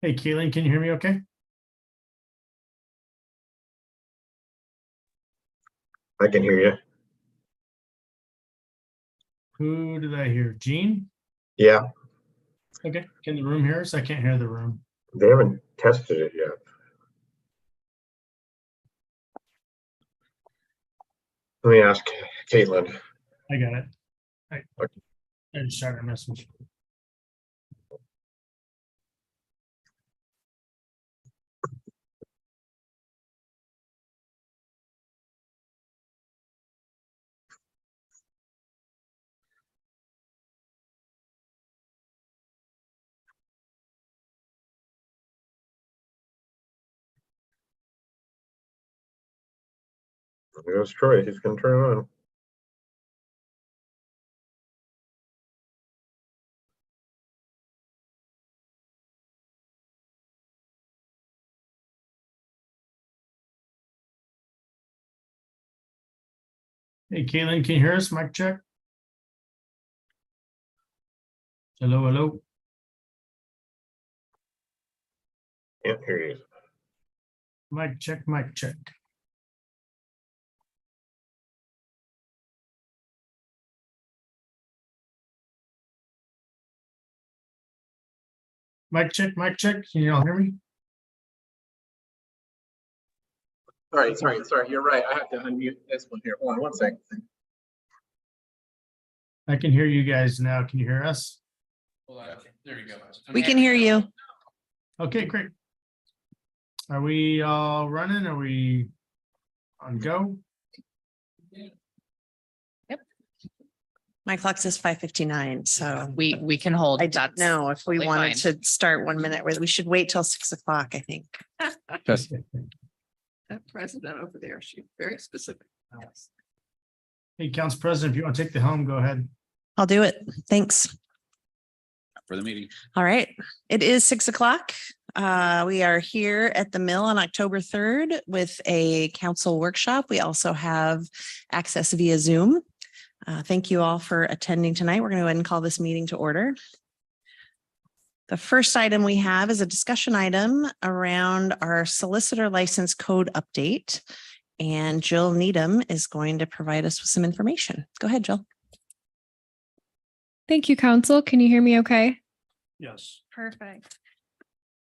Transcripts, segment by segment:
Hey, Keelan, can you hear me okay? I can hear you. Who did I hear? Gene? Yeah, Okay, can the room hear us? I can't hear the room. they haven't tested it yet. Let me ask Caitlin. I got it. I Okay. just shot her a message. There goes Troy. He's going to turn it on. Hey, Keelan, can you hear us? Mic check. Hello, hello. Can't hear you. Mic check, mic check. Mic check, mic check. Can you all hear me? Sorry. You're right. I have to unmute this one here. Hold on one second. I can hear you guys now. Can you hear us? Hold on. There you go. We can hear you. Okay, great. Are we all running? Are we on go? My clock says 5:59, so We can hold. I don't know if we totally wanted fine. to start 1 minute, we should wait till 6 o'clock, I think. That president over there, she's very specific. Hey, Council President, if you want to take the helm, go ahead. I'll do it. Thanks. For the meeting. All right. It is 6 o'clock. We are here at the Mill on October 3rd with a council workshop. We also have access via Zoom. Thank you all for attending tonight. We're going to go ahead and call this meeting to order. The first item we have is a discussion item around our solicitor license code update. And Jill Needham is going to provide us with some information. Go ahead, Jill. Thank you, Council. Can you hear me okay? Yes. Perfect.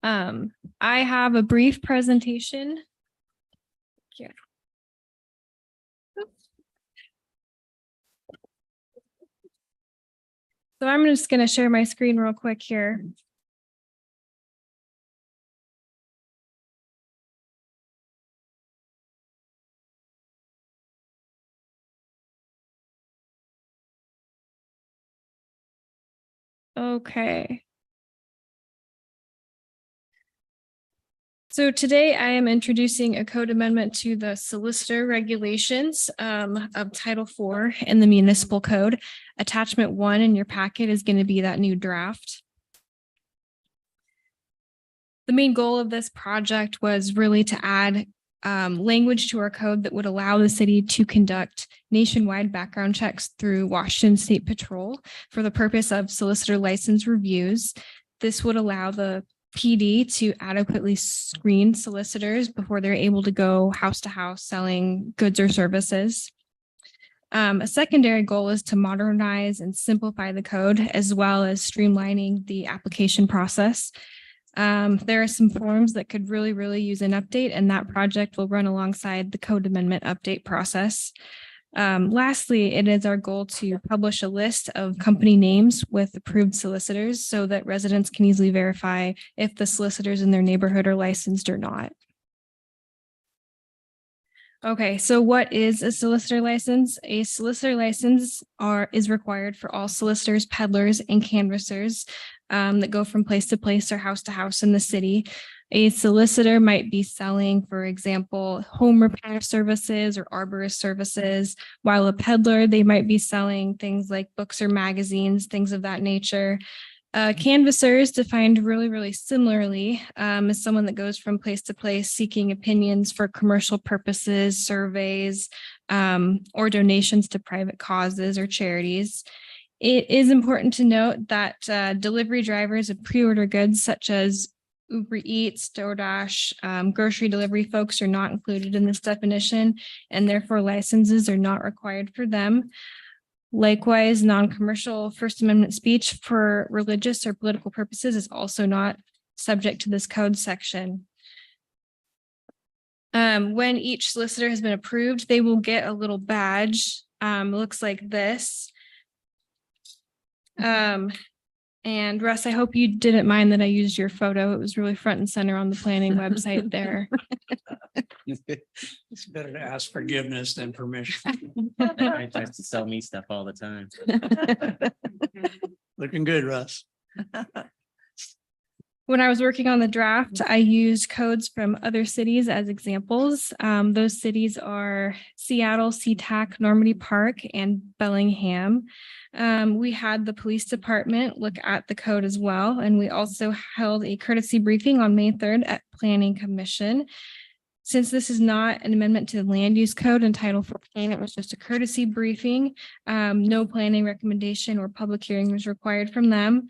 I have a brief presentation. Here. So I'm just going to share my screen real quick here. Okay. So today I am introducing a code amendment to the solicitor regulations of Title IV in the municipal code. Attachment 1 in your packet is going to be that new draft. The main goal of this project was really to add language to our code that would allow the city to conduct nationwide background checks through Washington State Patrol for the purpose of solicitor license reviews. This would allow the PD to adequately screen solicitors before they're able to go house to house selling goods or services. A secondary goal is to modernize and simplify the code, as well as streamlining the application process. There are some forms that could really use an update, and that project will run alongside the code amendment update process. Lastly, it is our goal to publish a list of company names with approved solicitors so that residents can easily verify if the solicitors in their neighborhood are licensed or not. Okay, so what is a solicitor license? A solicitor license is required for all solicitors, peddlers, and canvassers that go from place to place or house to house in the city. A solicitor might be selling, for example, home repair services or arborist services, while a peddler, they might be selling things like books or magazines, things of that nature. Canvasser is defined really similarly as someone that goes from place to place seeking opinions for commercial purposes, surveys, or donations to private causes or charities. It is important to note that delivery drivers of pre-order goods such as Uber Eats, DoorDash, grocery delivery folks are not included in this definition, and therefore licenses are not required for them. Likewise, non-commercial First Amendment speech for religious or political purposes is also not subject to this code section. When each solicitor has been approved, they will get a little badge. It looks like this. And Russ, I hope you didn't mind that I used your photo. It was really front and center on the planning website there. It's better to ask forgiveness than permission. He tries to sell me stuff all the time. Looking good, Russ. When I was working on the draft, I used codes from other cities as examples. Those cities are Seattle, SeaTac, Normandy Park, and Bellingham. We had the police department look at the code as well, and we also held a courtesy briefing on May 3rd at Planning Commission. Since this is not an amendment to the land use code and Title 14, it was just a courtesy briefing. No planning recommendation or public hearing was required from them.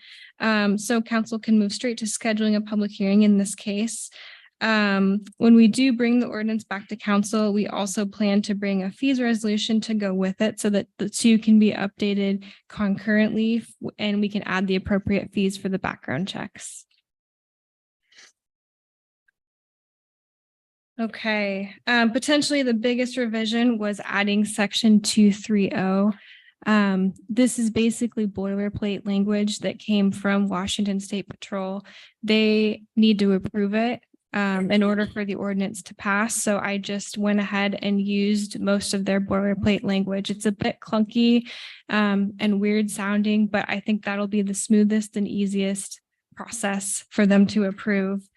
So council can move straight to scheduling a public hearing in this case. When we do bring the ordinance back to council, we also plan to bring a fees resolution to go with it so that the two can be updated concurrently and we can add the appropriate fees for the background checks. Okay, potentially the biggest revision was adding section 230. This is basically boilerplate language that came from Washington State Patrol. They need to approve it in order for the ordinance to pass. So I just went ahead and used most of their boilerplate language. It's a bit clunky and weird sounding, but I think that'll be the smoothest and easiest process for them to approve.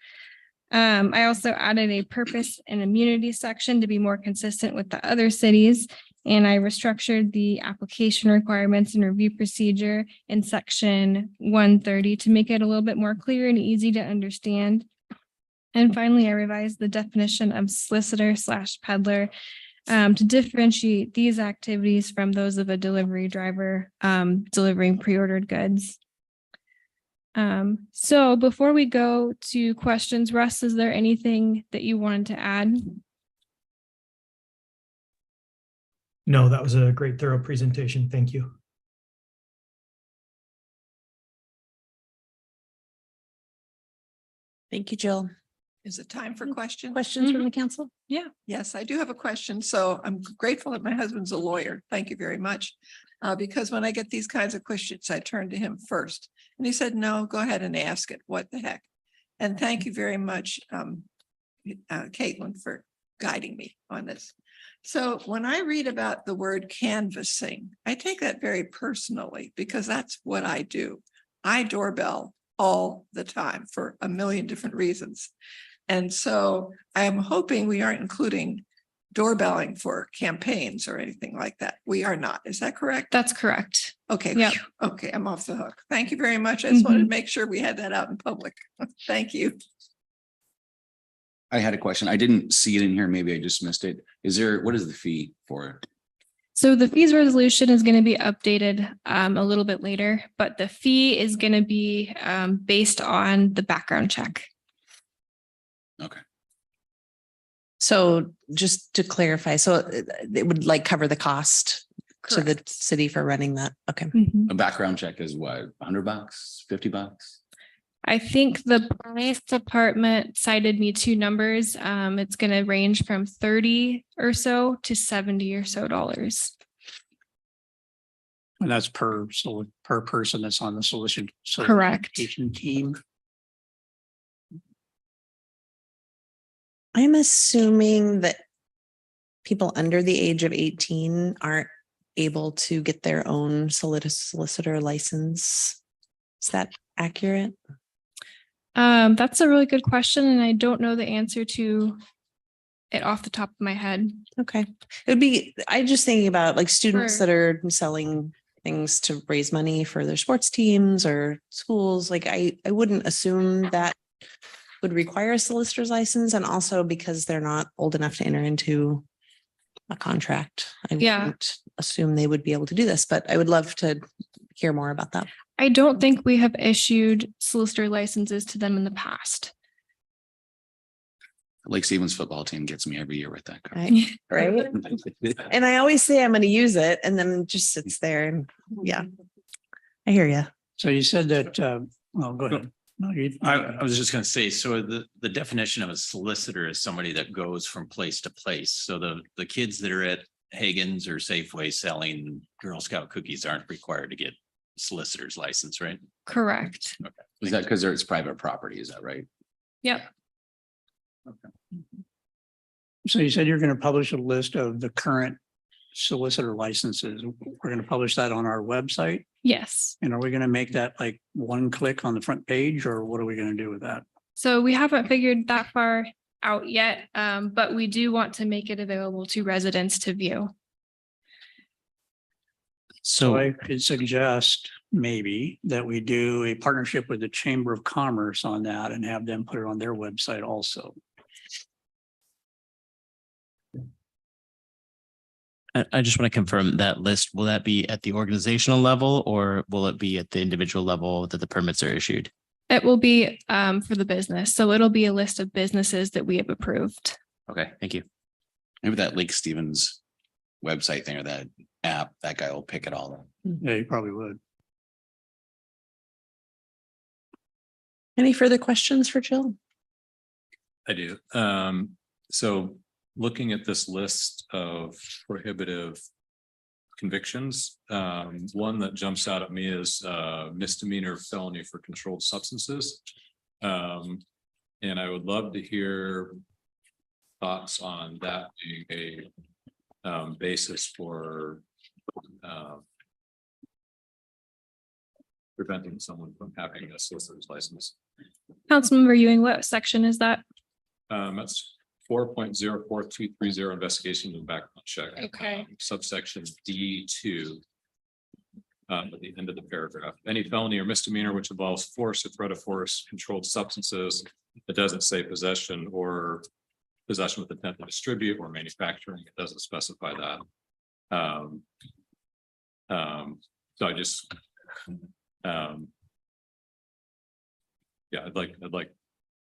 I also added a purpose and immunity section to be more consistent with the other cities. And I restructured the application requirements and review procedure in section 130 to make it a little bit more clear and easy to understand. And finally, I revised the definition of solicitor/peddler to differentiate these activities from those of a delivery driver delivering pre-ordered goods. So before we go to questions, Russ, is there anything that you wanted to add? No, that was a great, thorough presentation. Thank you. Thank you, Jill. Is it time for questions? Questions from the council? Yes, I do have a question. So I'm grateful that my husband's a lawyer. Thank you very much. Because when I get these kinds of questions, I turn to him first. And he said, no, go ahead and ask it. What the heck? And thank you very much, Caitlin, for guiding me on this. So when I read about the word canvassing, I take that very personally because that's what I do. I doorbell all the time for a million different reasons. And so I am hoping we aren't including doorbelling for campaigns or anything like that. We are not. Is that correct? That's correct. Okay. Yep. Phew. Okay. I'm off the hook. Thank you very much. I just wanted to make sure we had that out in public. Thank you. I had a question. I didn't see it in here. Maybe I just missed it. What is the fee for it? So the fees resolution is going to be updated a little bit later, but the fee is going to be based on the background check. Okay. So just to clarify, so it would like cover the cost to the city for running that. Okay. Mhm. A background check is what, $100, $50? I think the police department cited me two numbers. It's going to range from 30 or so to $70 or so dollars. And that's per person that's on the Correct. solicitation team. I'm assuming that people under the age of 18 aren't able to get their own solicitor license. Is that accurate? That's a really good question, and I don't know the answer to it off the top of my head. Okay. It would be, I'm just thinking about like students Sure. that are selling things to raise money for their sports teams or schools. Like I wouldn't assume that would require a solicitor's license, and also because they're not old enough to enter into a contract. I Yeah. wouldn't assume they would be able to do this, but I would love to hear more about that. I don't think we have issued solicitor licenses to them in the past. Lake Stevens football team gets me every year with that. card. Right? And I always say I'm going to use it and then it just sits there and yeah, I hear you. So you said that, well, go ahead. No, I was just gonna say, so the definition of a solicitor is somebody that goes from place to place. So the kids that are at Hagen's or Safeway selling Girl Scout cookies aren't required to get solicitor's license, right? Correct. Is that because it's private property? Is that right? Yep. So you said you're going to publish a list of the current solicitor licenses. We're going to publish that on our website. Yes. And are we going to make that like one click on the front page, or what are we going to do with that? So we haven't figured that far out yet, but we do want to make it available to residents to view. So I could suggest maybe that we do a partnership with the Chamber of Commerce on that and have them put it on their website also. I just want to confirm that list. Will that be at the organizational level or will it be at the individual level that the permits are issued? It will be for the business. So it'll be a list of businesses that we have approved. Okay, thank you. Maybe that Lake Stevens website thing or that app, that guy will pick it all up. Yeah, you probably would. Any further questions for Jill? I do. So looking at this list of prohibitive convictions, one that jumps out at me is misdemeanor felony for controlled substances. And I would love to hear thoughts on that being a basis for preventing someone from having a solicitor's license. Councilmember Ewing, what section is that? That's 4.04230 investigation and background check. Okay. Subsection D2. At the end of the paragraph, any felony or misdemeanor which involves force or threat of force, controlled substances. It doesn't say possession or possession with intent to distribute or manufacturing. It doesn't specify that. So I just, yeah, I'd like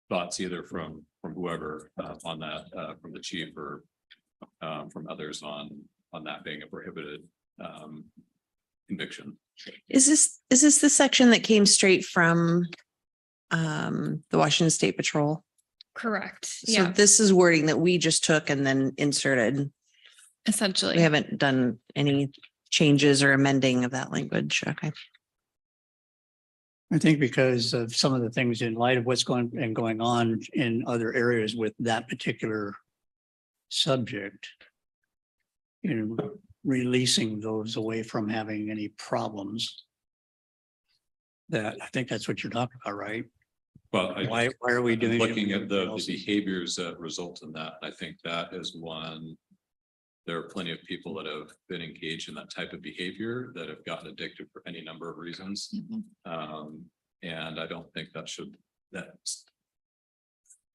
thoughts either from whoever on that, from the chief or from others on that being a prohibited conviction. Is this the section that came straight from the Washington State Patrol? Correct. So Yeah, this is wording that we just took and then inserted. essentially. We haven't done any changes or amending of that language. Okay. I think because of some of the things in light of what's going on in other areas with that particular subject. You know, releasing those away from having any problems. That, I think that's what you're talking about, right? Well, Why are we doing? it looking with at the everybody else? behaviors that result in that, I think that is one. There are plenty of people that have been engaged in that type of behavior that have gotten addicted for any number of reasons. And I don't think that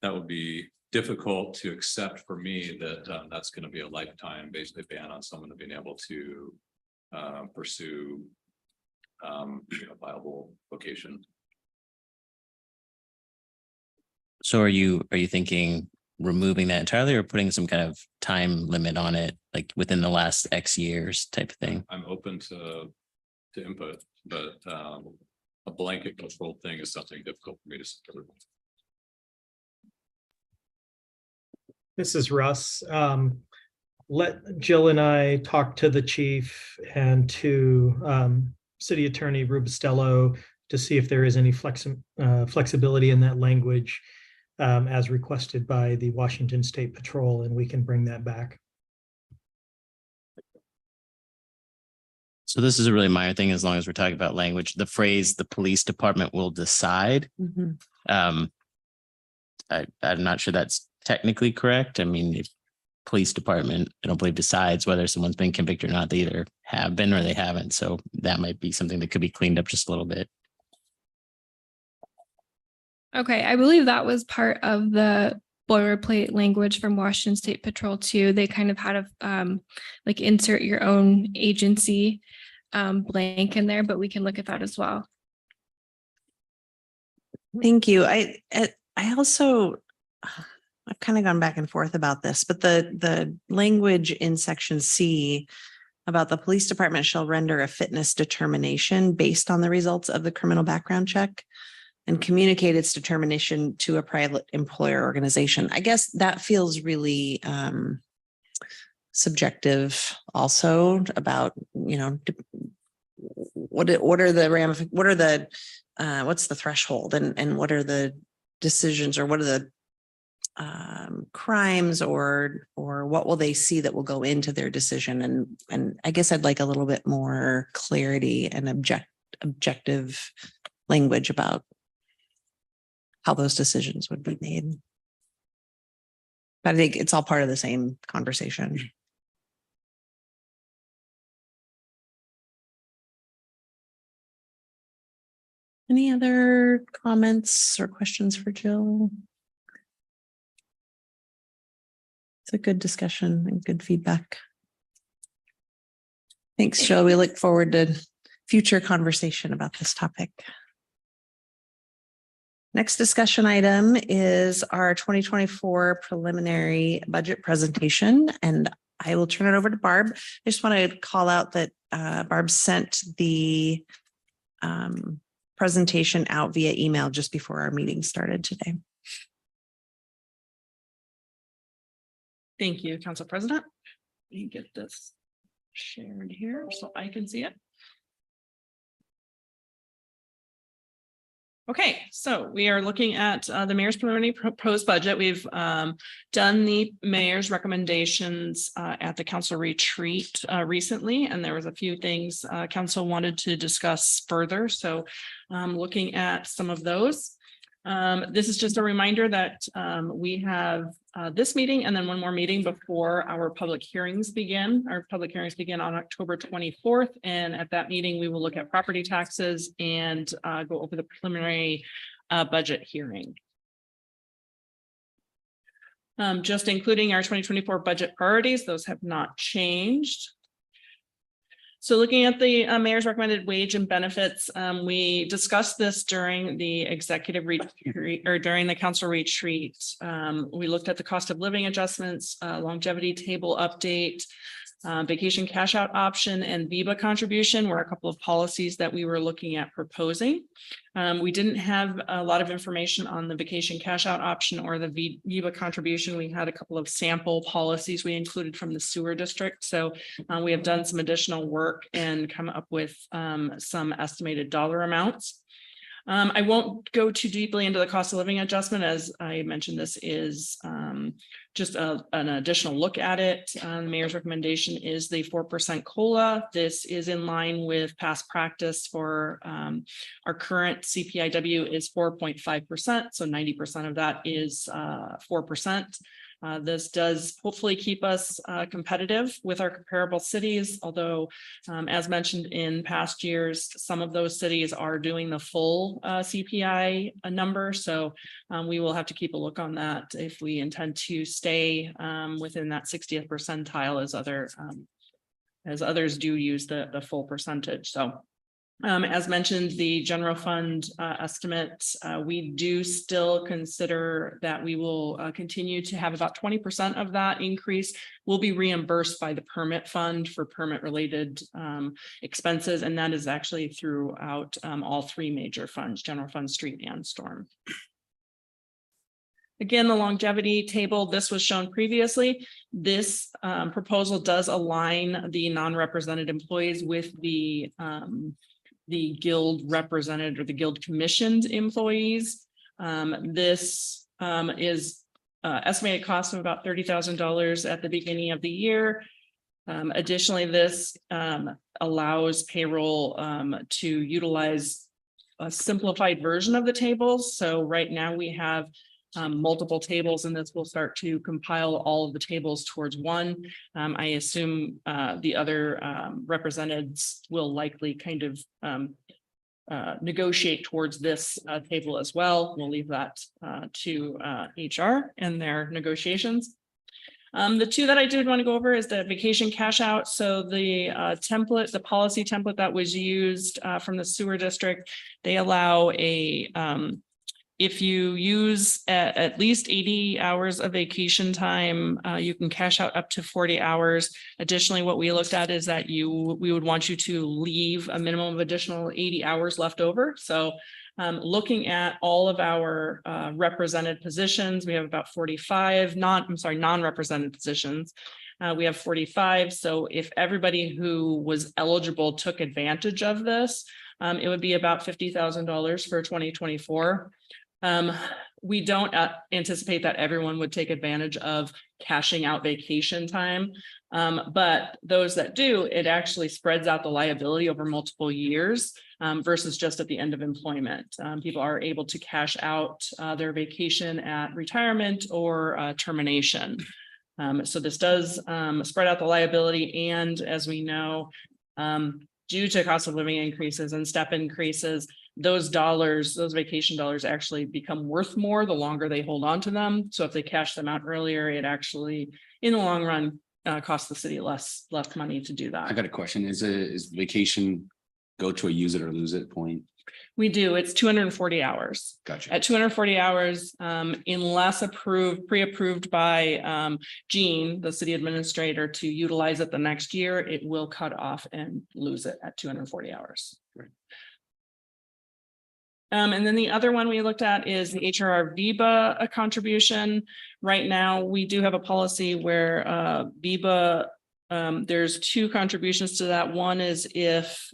would be difficult to accept for me that that's going to be a lifetime basically ban on someone to being able to pursue viable vocation. So are you thinking removing that entirely or putting some kind of time limit on it, like within the last X years type of thing? I'm open to input, but a blanket control thing is something difficult for me to support. This is Russ. Let Jill and I talk to the chief and to City Attorney Rubistello to see if there is any flexibility in that language as requested by the Washington State Patrol, and we can bring that back. So this is a really minor thing as long as we're talking about language. The phrase "the police department will decide." I'm not sure that's technically correct. I mean, if police department, I don't believe decides whether someone's been convicted or not. They either have been or they haven't. So that might be something that could be cleaned up just a little bit. Okay, I believe that was part of the boilerplate language from Washington State Patrol too. They kind of had a like insert your own agency blank in there, but we can look at that as well. Thank you. I also I've kind of gone back and forth about this, but the language in section C about the police department shall render a fitness determination based on the results of the criminal background check and communicate its determination to a private employer organization. I guess that feels really subjective also about, what are the what's the threshold and what are the decisions or what are the crimes or what will they see that will go into their decision? And I guess I'd like a little bit more clarity and objective language about how those decisions would be made. But I think it's all part of the same conversation. Any other comments or questions for Jill? It's a good discussion and good feedback. Thanks, Jill. We look forward to future conversation about this topic. Next discussion item is our 2024 preliminary budget presentation, and I will turn it over to Barb. I just want to call out that Barb sent the presentation out via email just before our meeting started today. Thank you, Council President. Let me get this shared here so I can see it. Okay, so we are looking at the mayor's preliminary proposed budget. We've done the mayor's recommendations at the council retreat recently, and there was a few things council wanted to discuss further. So looking at some of those. This is just a reminder that we have this meeting and then one more meeting before our public hearings begin. Our public hearings begin on October 24th. And at that meeting, we will look at property taxes and go over the preliminary budget hearing. Just including our 2024 budget priorities, those have not changed. So looking at the mayor's recommended wage and benefits, we discussed this during the executive retreat or during the council retreat. We looked at the cost of living adjustments, longevity table update, vacation cash out option, and VEBA contribution were a couple of policies that we were looking at proposing. We didn't have a lot of information on the vacation cash out option or the VEBA contribution. We had a couple of sample policies we included from the sewer district. So we have done some additional work and come up with some estimated dollar amounts. I won't go too deeply into the cost of living adjustment. As I mentioned, this is just an additional look at it. The mayor's recommendation is the 4% COLA. This is in line with past practice for our current CPIW is 4.5%. So 90% of that is 4%. This does hopefully keep us competitive with our comparable cities, although as mentioned in past years, some of those cities are doing the full CPI number. So we will have to keep a look on that if we intend to stay within that 60th percentile as others do use the full percentage. So as mentioned, the general fund estimate, we do still consider that we will continue to have about 20% of that increase will be reimbursed by the permit fund for permit related expenses. And that is actually throughout all three major funds, general fund, street, and storm. Again, the longevity table, this was shown previously. This proposal does align the non-represented employees with the guild represented or the guild commissioned employees. This is estimated cost of about $30,000 at the beginning of the year. Additionally, this allows payroll to utilize a simplified version of the tables. So right now we have multiple tables, and this will start to compile all of the tables towards one. I assume the other representatives will likely kind of negotiate towards this table as well. We'll leave that to HR and their negotiations. The two that I did want to go over is the vacation cash out. So the template, the policy template that was used from the sewer district, they allow a If you use at least 80 hours of vacation time, you can cash out up to 40 hours. Additionally, what we looked at is that we would want you to leave a minimum of additional 80 hours left over. So looking at all of our represented positions, we have about 45 non-represented positions. We have 45. So if everybody who was eligible took advantage of this, it would be about $50,000 for 2024. We don't anticipate that everyone would take advantage of cashing out vacation time. But those that do, it actually spreads out the liability over multiple years versus just at the end of employment. People are able to cash out their vacation at retirement or termination. So this does spread out the liability. And as we know, due to cost of living increases and step increases, those dollars, those vacation dollars actually become worth more the longer they hold on to them. So if they cash them out earlier, it actually, in the long run, costs the city less money to do that. I got a question. Is vacation go to a use it or lose it point? We do. It's 240 hours. Gotcha. At 240 hours, unless pre-approved by Jean, the city administrator, to utilize it the next year, it will cut off and lose it at 240 hours. Great. And then the other one we looked at is the HRR VIBA contribution. Right now, we do have a policy where VIBA, there's two contributions to that. One is if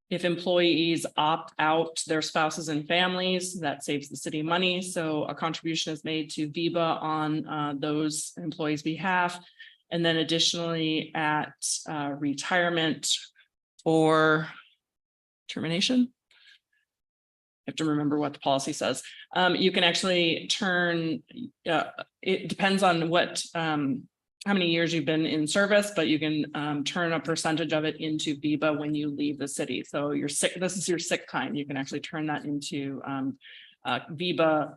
employees opt out their spouses and families, that saves the city money. So a contribution is made to VIBA on those employees' behalf. And then additionally at retirement or termination. I have to remember what the policy says. You can actually turn, it depends on what, how many years you've been in service, but you can turn a percentage of it into VIBA when you leave the city. So you're sick, this is your sick time. You can actually turn that into VIBA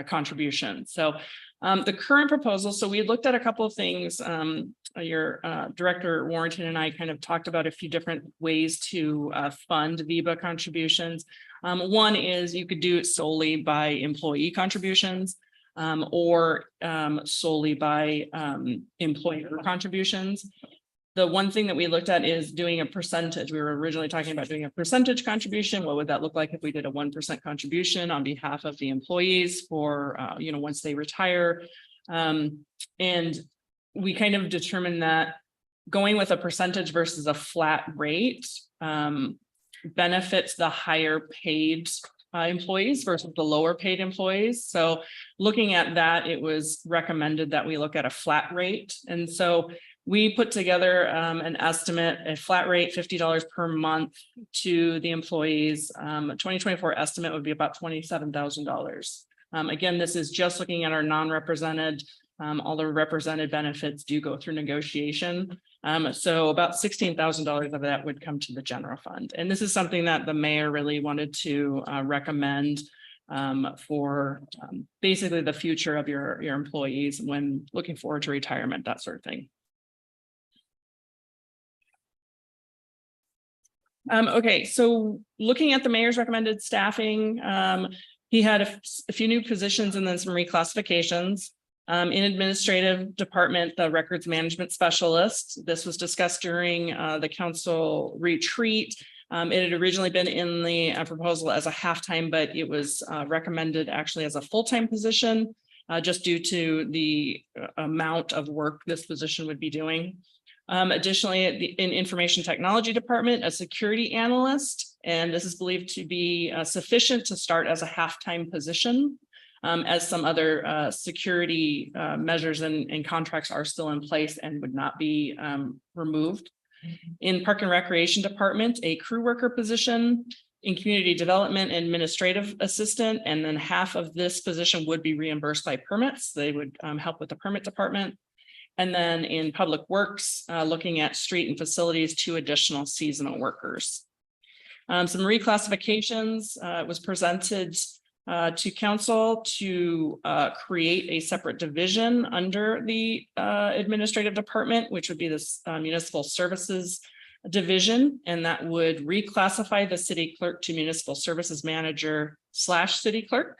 contribution. So the current proposal, so we looked at a couple of things. Your Director Warrington and I kind of talked about a few different ways to fund VIBA contributions. One is you could do it solely by employee contributions. Or solely by employer contributions. The one thing that we looked at is doing a percentage. We were originally talking about doing a percentage contribution. What would that look like if we did a 1% contribution on behalf of the employees for, once they retire? And we kind of determined that going with a percentage versus a flat rate benefits the higher paid employees versus the lower paid employees. So looking at that, it was recommended that we look at a flat rate. And so we put together an estimate, a flat rate, $50 per month to the employees. 2024 estimate would be about $27,000. Again, this is just looking at our non-represented. All the represented benefits do go through negotiation. So about $16,000 of that would come to the general fund. And this is something that the mayor really wanted to recommend for basically the future of your employees when looking forward to retirement, that sort of thing. Okay, so looking at the mayor's recommended staffing, he had a few new positions and then some reclassifications. In administrative department, the records management specialist. This was discussed during the council retreat. It had originally been in the proposal as a half-time, but it was recommended actually as a full-time position, just due to the amount of work this position would be doing. Additionally, in information technology department, a security analyst, and this is believed to be sufficient to start as a half-time position. As some other security measures and contracts are still in place and would not be removed. In Park and Recreation Department, a crew worker position. In Community Development, administrative assistant, and then half of this position would be reimbursed by permits. They would help with the permit department. And then in Public Works, looking at street and facilities, 2 additional seasonal workers. Some reclassifications was presented to council to create a separate division under the administrative department, which would be this municipal services division, and that would reclassify the city clerk to municipal services manager, city clerk.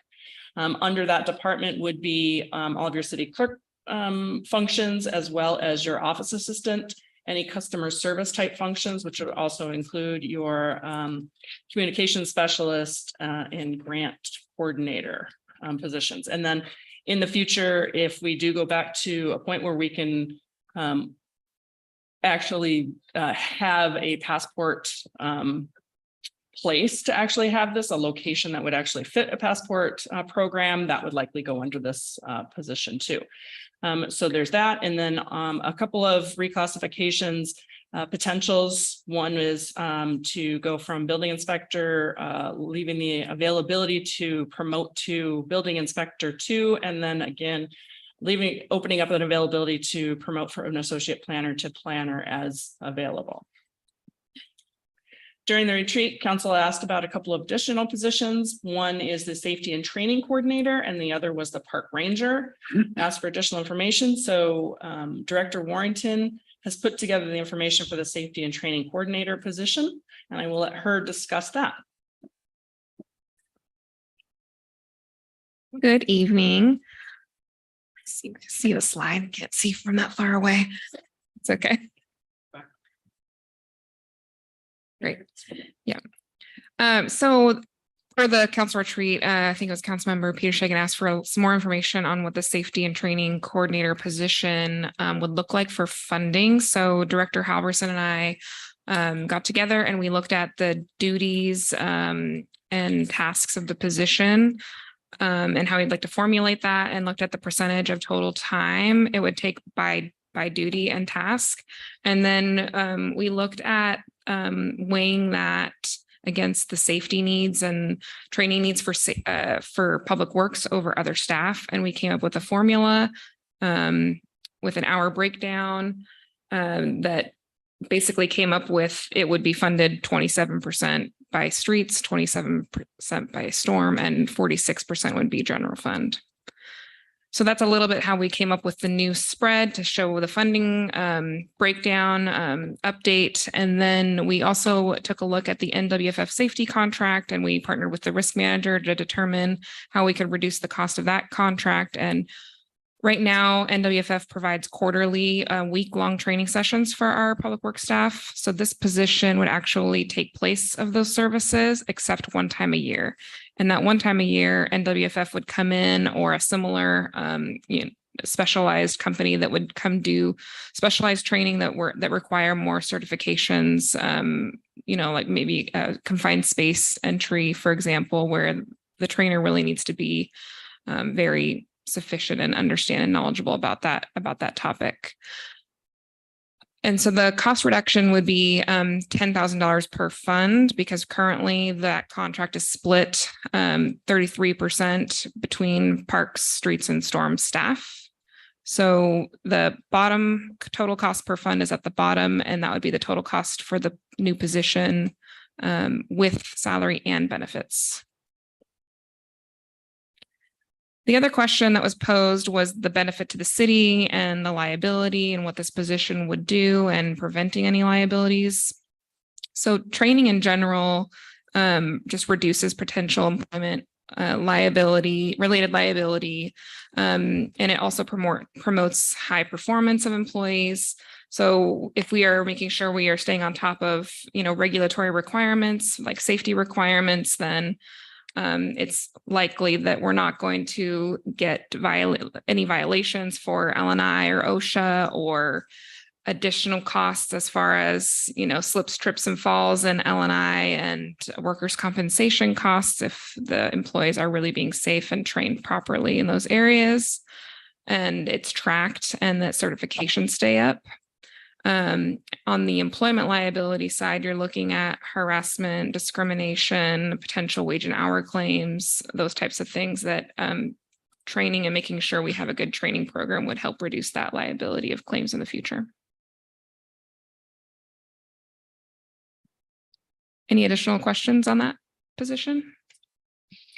Under that department would be all of your city clerk functions, as well as your office assistant, any customer service type functions, which would also include your communication specialist and grant coordinator positions. And then in the future, if we do go back to a point where we can actually have a passport place to actually have this, a location that would actually fit a passport program, that would likely go under this position too. So there's that. And then a couple of reclassifications potentials. One is to go from building inspector, leaving the availability to promote to building inspector 2, and then again, opening up an availability to promote from an associate planner to planner as available. During the retreat, council asked about a couple of additional positions. One is the safety and training coordinator, and the other was the park ranger. Asked for additional information. So Director Warrington has put together the information for the safety and training coordinator position, and I will let her discuss that. Good evening. See the slide, can't see from that far away. It's okay. Great. Yeah. So for the council retreat, I think it was Councilmember Peter Shagan asked for some more information on what the safety and training coordinator position would look like for funding. So Director Halverson and I got together and we looked at the duties and tasks of the position and how we'd like to formulate that, and looked at the percentage of total time it would take by duty and task. And then we looked at weighing that against the safety needs and training needs for public works over other staff. And we came up with a formula with an hour breakdown that basically came up with, it would be funded 27% by streets, 27% by storm, and 46% would be general fund. So that's a little bit how we came up with the new spread to show the funding breakdown update. And then we also took a look at the NWFF safety contract, and we partnered with the risk manager to determine how we could reduce the cost of that contract. And right now, NWFF provides quarterly week-long training sessions for our public works staff. So this position would actually take place of those services, except one time a year. And that one time a year, NWFF would come in, or a similar specialized company that would come do specialized training that require more certifications, like maybe confined space entry, for example, where the trainer really needs to be very sufficient and understand and knowledgeable about that topic. And so the cost reduction would be $10,000 per fund, because currently that contract is split 33% between parks, streets, and storm staff. So the bottom total cost per fund is at the bottom, and that would be the total cost for the new position with salary and benefits. The other question that was posed was the benefit to the city and the liability, and what this position would do and preventing any liabilities. So training in general just reduces potential employment related liability, and it also promotes high performance of employees. So if we are making sure we are staying on top of regulatory requirements like safety requirements, then it's likely that we're not going to get any violations for LNI or OSHA, or additional costs as far as, slips, trips, and falls and LNI and workers' compensation costs if the employees are really being safe and trained properly in those areas, and it's tracked and that certifications stay up. On the employment liability side, you're looking at harassment, discrimination, potential wage and hour claims, those types of things that training and making sure we have a good training program would help reduce that liability of claims in the future. Any additional questions on that position?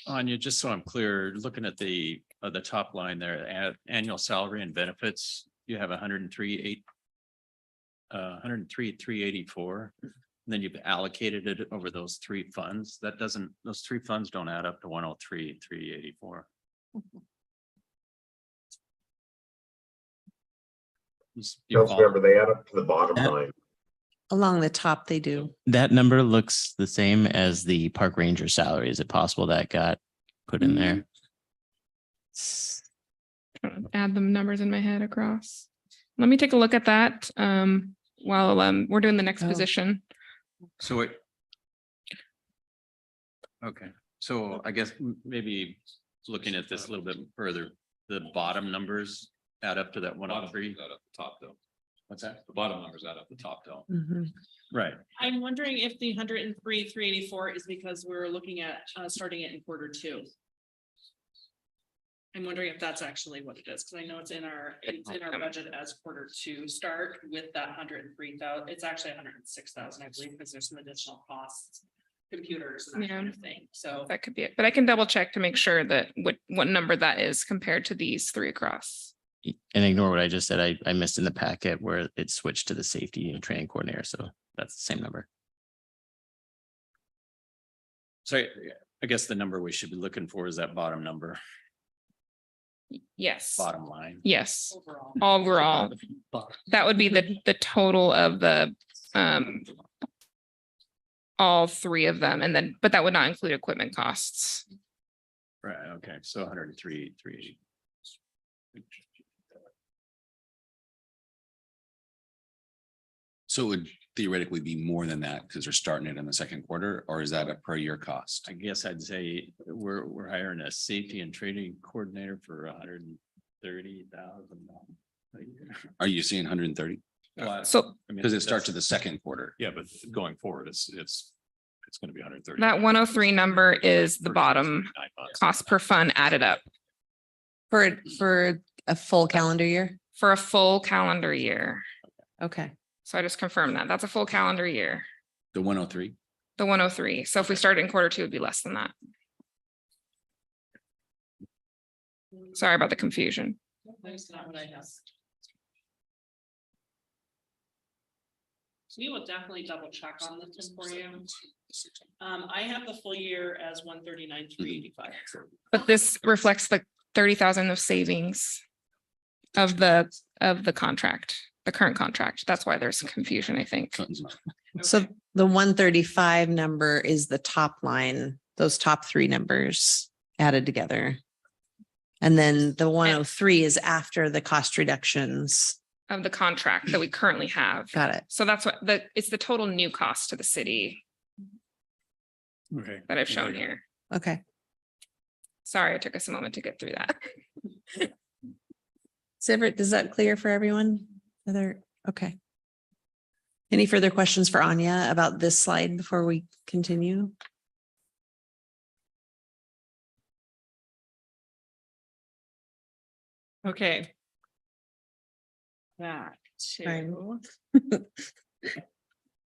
Anya, just so I'm clear, looking at the top line there, annual salary and benefits, you have 103,384. then you've allocated it over those three funds. That doesn't, those three funds don't add up to 103, 384. You follow? Councilmember, they add up to the bottom line. Along the top, they do. That number looks the same as the park ranger salary. Is it possible that got put in there? Trying to add the numbers in my head across. Let me take a look at that while we're doing the next Oh. position. So it. Okay, so I guess maybe looking at this a little bit further, the bottom numbers add up to that 103. That at the top though. What's that? The bottom numbers add up the top though. Right. I'm wondering if the 103, 384 is because we're looking at starting it in Q2. I'm wondering if that's actually what it is, because I know it's in our budget as Q2 start with that 103,000. It's actually 106,000, I believe, because there's some additional costs, computers and that kind of thing. So That could be it, but I can double check to make sure that what number that is compared to these three across. And ignore what I just said. I missed in the packet where it switched to the safety and training coordinator. So that's the same number. So I guess the number we should be looking for is that bottom number, Yes. bottom line. Yes. overall. Overall, that would be the total of the all three of them, and then, but that would not include equipment costs. Right, okay, so 103, 380. So it would theoretically be more than that because they're starting it in the second quarter, or is that a per year cost? I guess I'd say we're hiring a safety and training coordinator for 130,000. Are you seeing 130? So Because it starts at the second quarter. Yeah, but going forward, it's gonna be 130. that 103 number is the bottom cost per fund added up For a full calendar year? for a full calendar year. Okay. So I just confirmed that. That's a full calendar year, The 103? the 103. So if we started in Q2, it'd be less than that. Sorry about the confusion. That's not what I have. We will definitely double check on this for you. I have the full year as 139, 385. But this reflects the 30,000 of savings of the contract, the current contract. That's why there's confusion, I think. So the 135 number is the top line, those top three numbers added together. And then the 103 is after the cost reductions. Of the contract that we currently have. Got it. So that's what it's the total new cost to the city Okay. that I've shown here. Okay. Sorry, it took us a moment to get through that. Sivert, does that clear for everyone? Okay. Any further questions for Anya about this slide before we continue? Okay. Back Fine. to.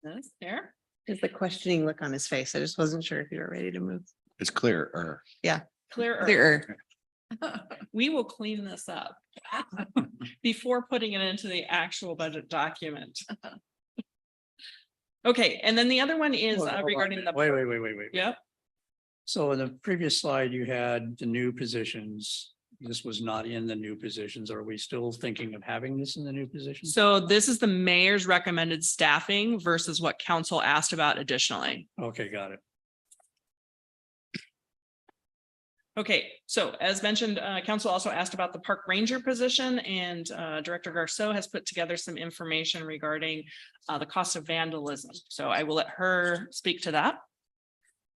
This there. Is the questioning look on his face? I just wasn't sure if you were ready to move. It's clear. Clearer. Clearer. We will clean this up before putting it into the actual budget document. Okay, and then the other one is Hold on. regarding the. Wait. Yep, So in the previous slide, you had the new positions. This was not in the new positions. Are we still thinking of having this in the new positions? so this is the mayor's recommended staffing versus what council asked about additionally. Okay, got it. Okay, so as mentioned, council also asked about the park ranger position, and Director Garceau has put together some information regarding the cost of vandalism. So I will let her speak to that.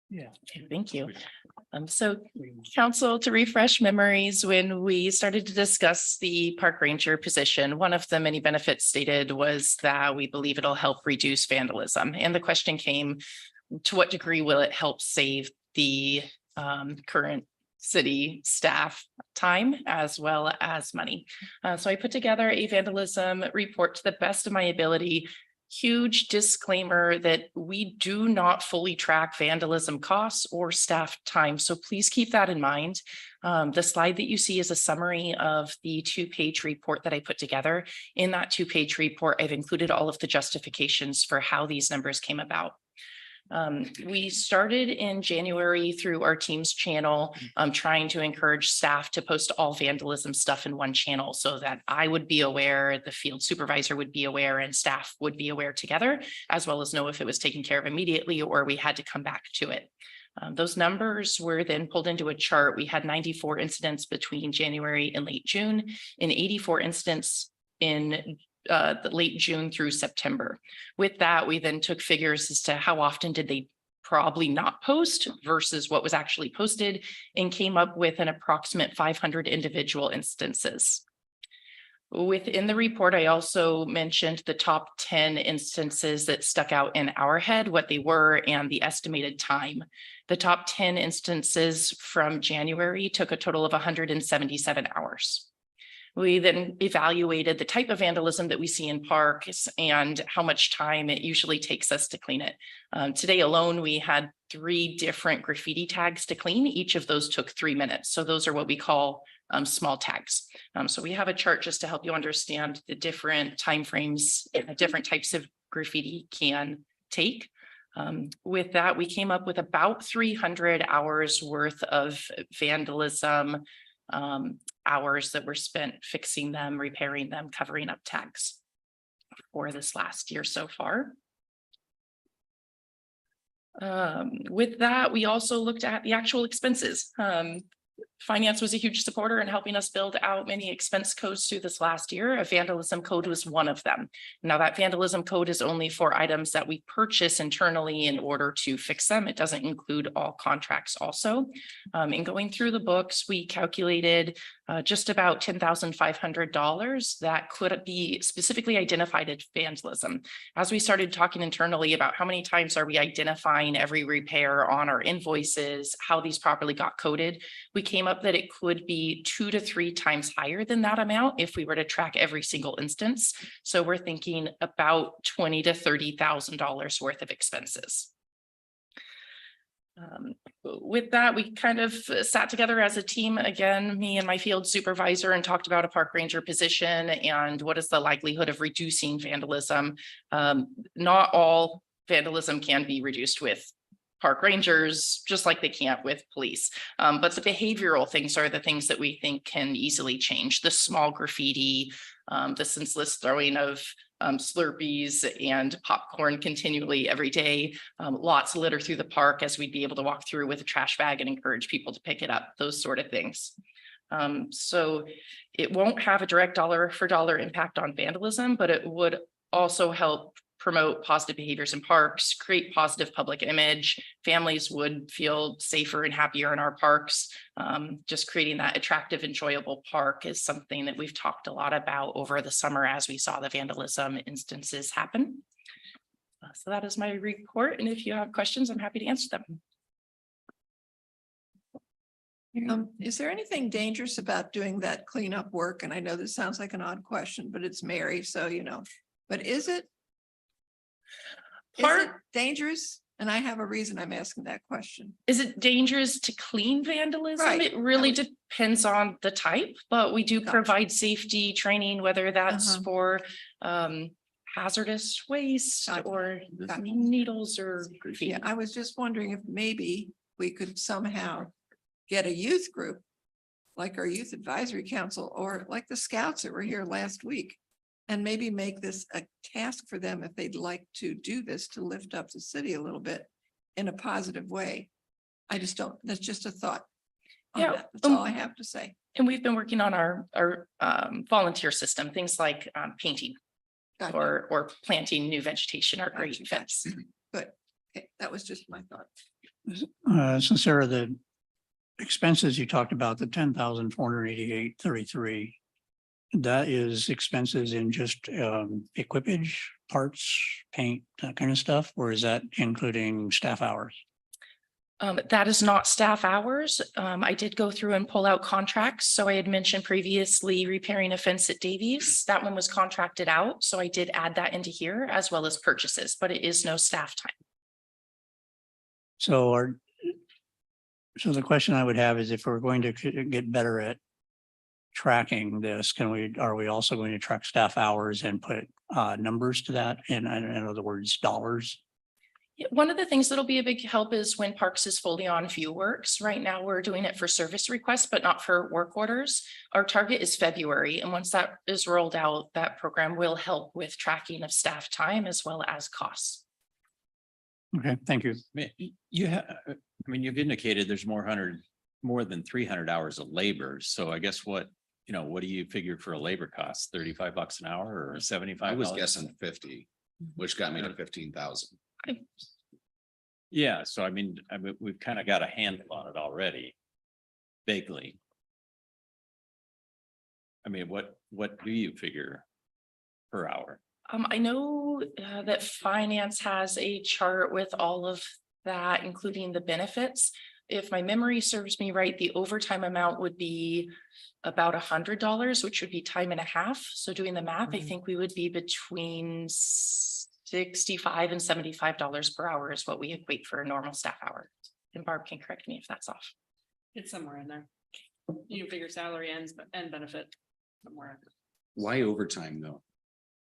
Yeah. Thank you. So council, to refresh memories, when we started to discuss the park ranger position, one of the many benefits stated was that we believe it'll help reduce vandalism. And the question came, to what degree will it help save the current city staff time as well as money? So I put together a vandalism report to the best of my ability. huge disclaimer that we do not fully track vandalism costs or staff time. So please keep that in mind. The slide that you see is a summary of the 2-page report that I put together. In that 2-page report, I've included all of the justifications for how these numbers came about. We started in January through our Teams channel, trying to encourage staff to post all vandalism stuff in one channel so that I would be aware, the field supervisor would be aware, and staff would be aware together, as well as know if it was taken care of immediately or we had to come back to it. Those numbers were then pulled into a chart. We had 94 incidents between January and late June, and 84 incidents in the late June through September. With that, we then took figures as to how often did they probably not post versus what was actually posted, and came up with an approximate 500 individual instances. Within the report, I also mentioned the top 10 instances that stuck out in our head, what they were, and the estimated time. The top 10 instances from January took a total of 177 hours. We then evaluated the type of vandalism that we see in parks and how much time it usually takes us to clean it. Today alone, we had 3 different graffiti tags to clean. Each of those took 3 minutes. So those are what we call small tags. So we have a chart just to help you understand the different timeframes and different types of graffiti can take. With that, we came up with about 300 hours worth of vandalism hours that were spent fixing them, repairing them, covering up tags for this last year so far. With that, we also looked at the actual expenses. Finance was a huge supporter in helping us build out many expense codes through this last year. A vandalism code was one of them. Now that vandalism code is only for items that we purchase internally in order to fix them. It doesn't include all contracts also. In going through the books, we calculated just about $10,500 that could be specifically identified as vandalism. As we started talking internally about how many times are we identifying every repair on our invoices, how these properly got coded, we came up that it could be 2 to 3 times higher than that amount if we were to track every single instance. So we're thinking about $20,000 to $30,000 worth of expenses. With that, we kind of sat together as a team, again, me and my field supervisor, and talked about a park ranger position and what is the likelihood of reducing vandalism. Not all vandalism can be reduced with park rangers, just like they can't with police. But the behavioral things are the things that we think can easily change. The small graffiti, the senseless throwing of Slurpees and popcorn continually every day, lots of litter through the park as we'd be able to walk through with a trash bag and encourage people to pick it up, those sort of things. So it won't have a direct dollar for dollar impact on vandalism, but it would also help promote positive behaviors in parks, create positive public image. Families would feel safer and happier in our parks. Just creating that attractive, enjoyable park is something that we've talked a lot about over the summer as we saw the vandalism instances happen. So that is my report. And if you have questions, I'm happy to answer them. Is there anything dangerous about doing that cleanup work? And I know this sounds like an odd question, but it's Mary, so you know, but is it dangerous? And I have a reason I'm asking that question. Is it dangerous to clean vandalism? Right. It really depends on the type, but we do provide safety training, whether that's for hazardous waste or needles or graffiti. Yeah, I was just wondering if maybe we could somehow get a youth group like our youth advisory council or like the scouts that were here last week, and maybe make this a task for them if they'd like to do this to lift up the city a little bit in a positive way. I just don't, that's just a thought. Yeah, that's all I have to say. And we've been working on our volunteer system, things like painting or planting new vegetation are great fits. Good. Okay, that was just my thought. So Sarah, the expenses you talked about, the 10,488.33, that is expenses in just equipage, parts, paint, that kind of stuff, or is that including staff hours? That is not staff hours. I did go through and pull out contracts. So I had mentioned previously repairing a fence at Davies. That one was contracted out. So I did add that into here as well as purchases, but it is no staff time. So so the question I would have is if we're going to get better at tracking this, are we also going to track staff hours and put numbers to that? In other words, dollars? Yeah, one of the things that'll be a big help is when Parks is fully on ViewWorks. Right now, we're doing it for service requests, but not for work orders. Our target is February. And once that is rolled out, that program will help with tracking of staff time as well as costs. Okay, thank you. You've indicated there's more than 300 hours of labor. So I guess what do you figure for a labor cost? $35 an hour or 75? I was guessing 50, which got me to 15,000. Yeah, so we've kind of got a handle on it already, vaguely. What do you figure per hour? I know that finance has a chart with all of that, including the benefits. If my memory serves me right, the overtime amount would be about $100, which would be time and a half. So doing the math, I think we would be between $65 and $75 per hour is what we equate for a normal staff hour. And Barb can correct me if that's off. It's somewhere in there. You can figure salary and benefit somewhere. Why overtime though?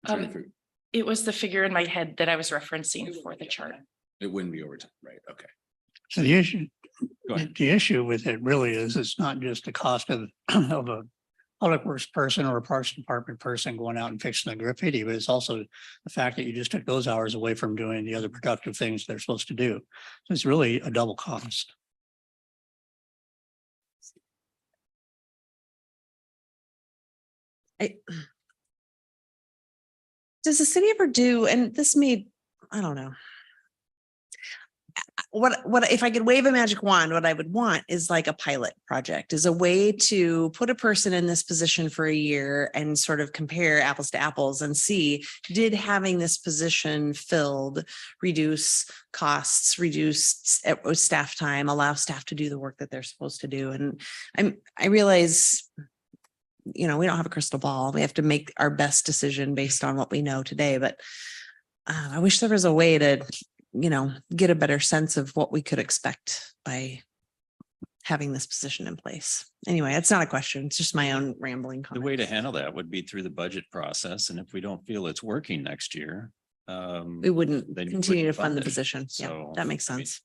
I'm trying to figure- It was the figure in my head that I was referencing for the chart. It wouldn't be overtime, right? Okay. So the issue, Go ahead. the issue with it really is it's not just the cost of a public works person or a parks department person going out and fixing the graffiti, but it's also the fact that you just took those hours away from doing the other productive things they're supposed to do. So it's really a double cost. Does the city ever do, and this may, I don't know. What if I could wave a magic wand, what I would want is like a pilot project, is a way to put a person in this position for a year and sort of compare apples to apples and see, did having this position filled reduce costs, reduce staff time, allow staff to do the work that they're supposed to do. And I realize, we don't have a crystal ball. We have to make our best decision based on what we know today, but I wish there was a way to get a better sense of what we could expect by having this position in place. Anyway, it's not a question. It's just my own rambling The comment. way to handle that would be through the budget process. And if we don't feel it's working next year. We wouldn't then you continue to wouldn't fund the it. position. Yeah, So, that makes I mean, sense.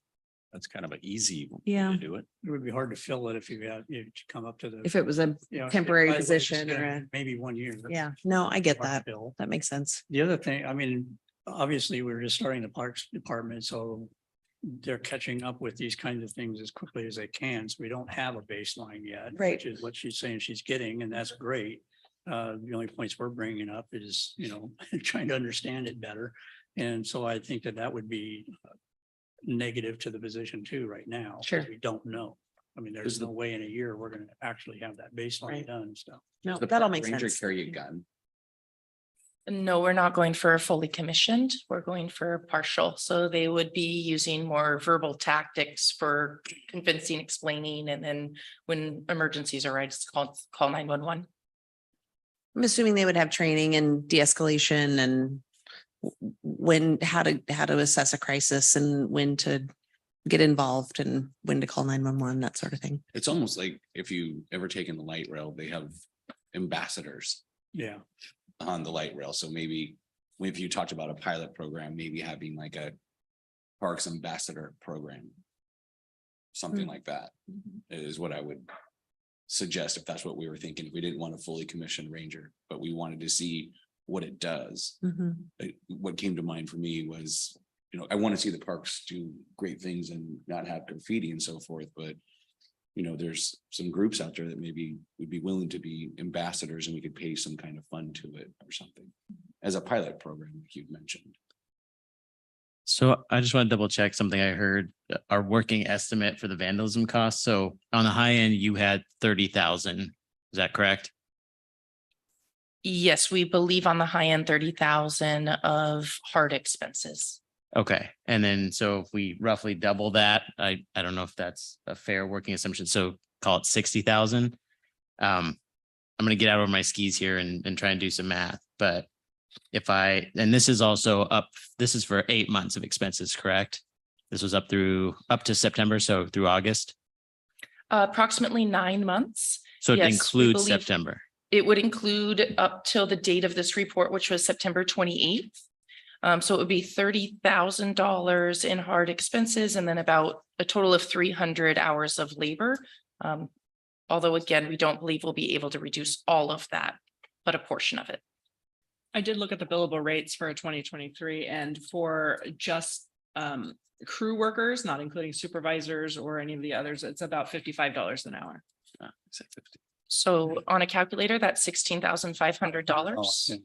That's kind of an easy way Yeah. to do it. It would be hard to fill it if you come up to the. If it was a temporary position or maybe 1 year. yeah, no, I get Hard to that. fill. That makes sense. The other thing, obviously, we're just starting the parks department, so they're catching up with these kinds of things as quickly as they can. So we don't have a baseline yet. Right. Which is what she's saying she's getting, and that's great. The only points we're bringing up is, trying to understand it better. And so I think that would be negative to the position too right now. 'Cause Sure. we don't know. There's no way in a year we're gonna actually have that baseline Right. done and stuff. No, The that all park makes ranger sense. carry a gun. No, we're not going for fully commissioned. We're going for partial. So they would be using more verbal tactics for convincing, explaining, and then when emergencies arise, call 911. I'm assuming they would have training and de-escalation and how to assess a crisis and when to get involved and when to call 911, that sort of thing. It's almost like if you ever taken the light rail, they have ambassadors Yeah. on the light rail. So maybe if you talked about a pilot program, maybe having like a parks ambassador program. Something like that is what I would suggest if that's what we were thinking. If we didn't want a fully commissioned ranger, but we wanted to see what it does. What came to mind for me was, I want to see the parks do great things and not have graffiti and so forth, but there's some groups out there that maybe would be willing to be ambassadors and we could pay some kind of fund to it or something as a pilot program, like you've mentioned. So I just want to double check something I heard, our working estimate for the vandalism cost. So on the high end, you had 30,000. Is that correct? Yes, we believe on the high end 30,000 of hard expenses. Okay, and then so if we roughly double that, I don't know if that's a fair working assumption, so call it 60,000. I'm gonna get out over my skis here and try and do some math, but if and this is also up, this is for 8 months of expenses, correct? This was up to September, so through August. Approximately 9 months. So it Yes, we includes believe September. It would include up till the date of this report, which was September 28th. So it would be $30,000 in hard expenses and then about a total of 300 hours of labor. Although again, we don't believe we'll be able to reduce all of that, but a portion of it. I did look at the billable rates for 2023 and for just crew workers, not including supervisors or any of the others, it's about $55 an hour. So on a calculator, that's $16,500.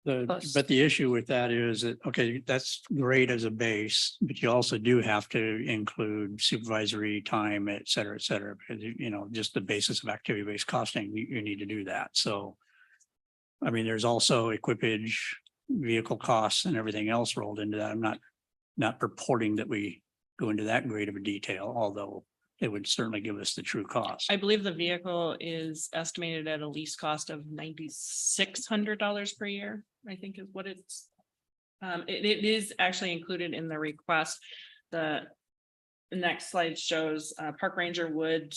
But the issue with that is that, okay, that's great as a base, but you also do have to include supervisory time, et cetera, because, you know, just the basis of activity-based costing, you need to do that. So, I mean, there's also equipage, vehicle costs and everything else rolled into that. I'm not purporting that we go into that great of a detail, although it would certainly give us the true cost. I believe the vehicle is estimated at a lease cost of $9,600 per year, I think is what it's. It is actually included in the request. The next slide shows Park Ranger would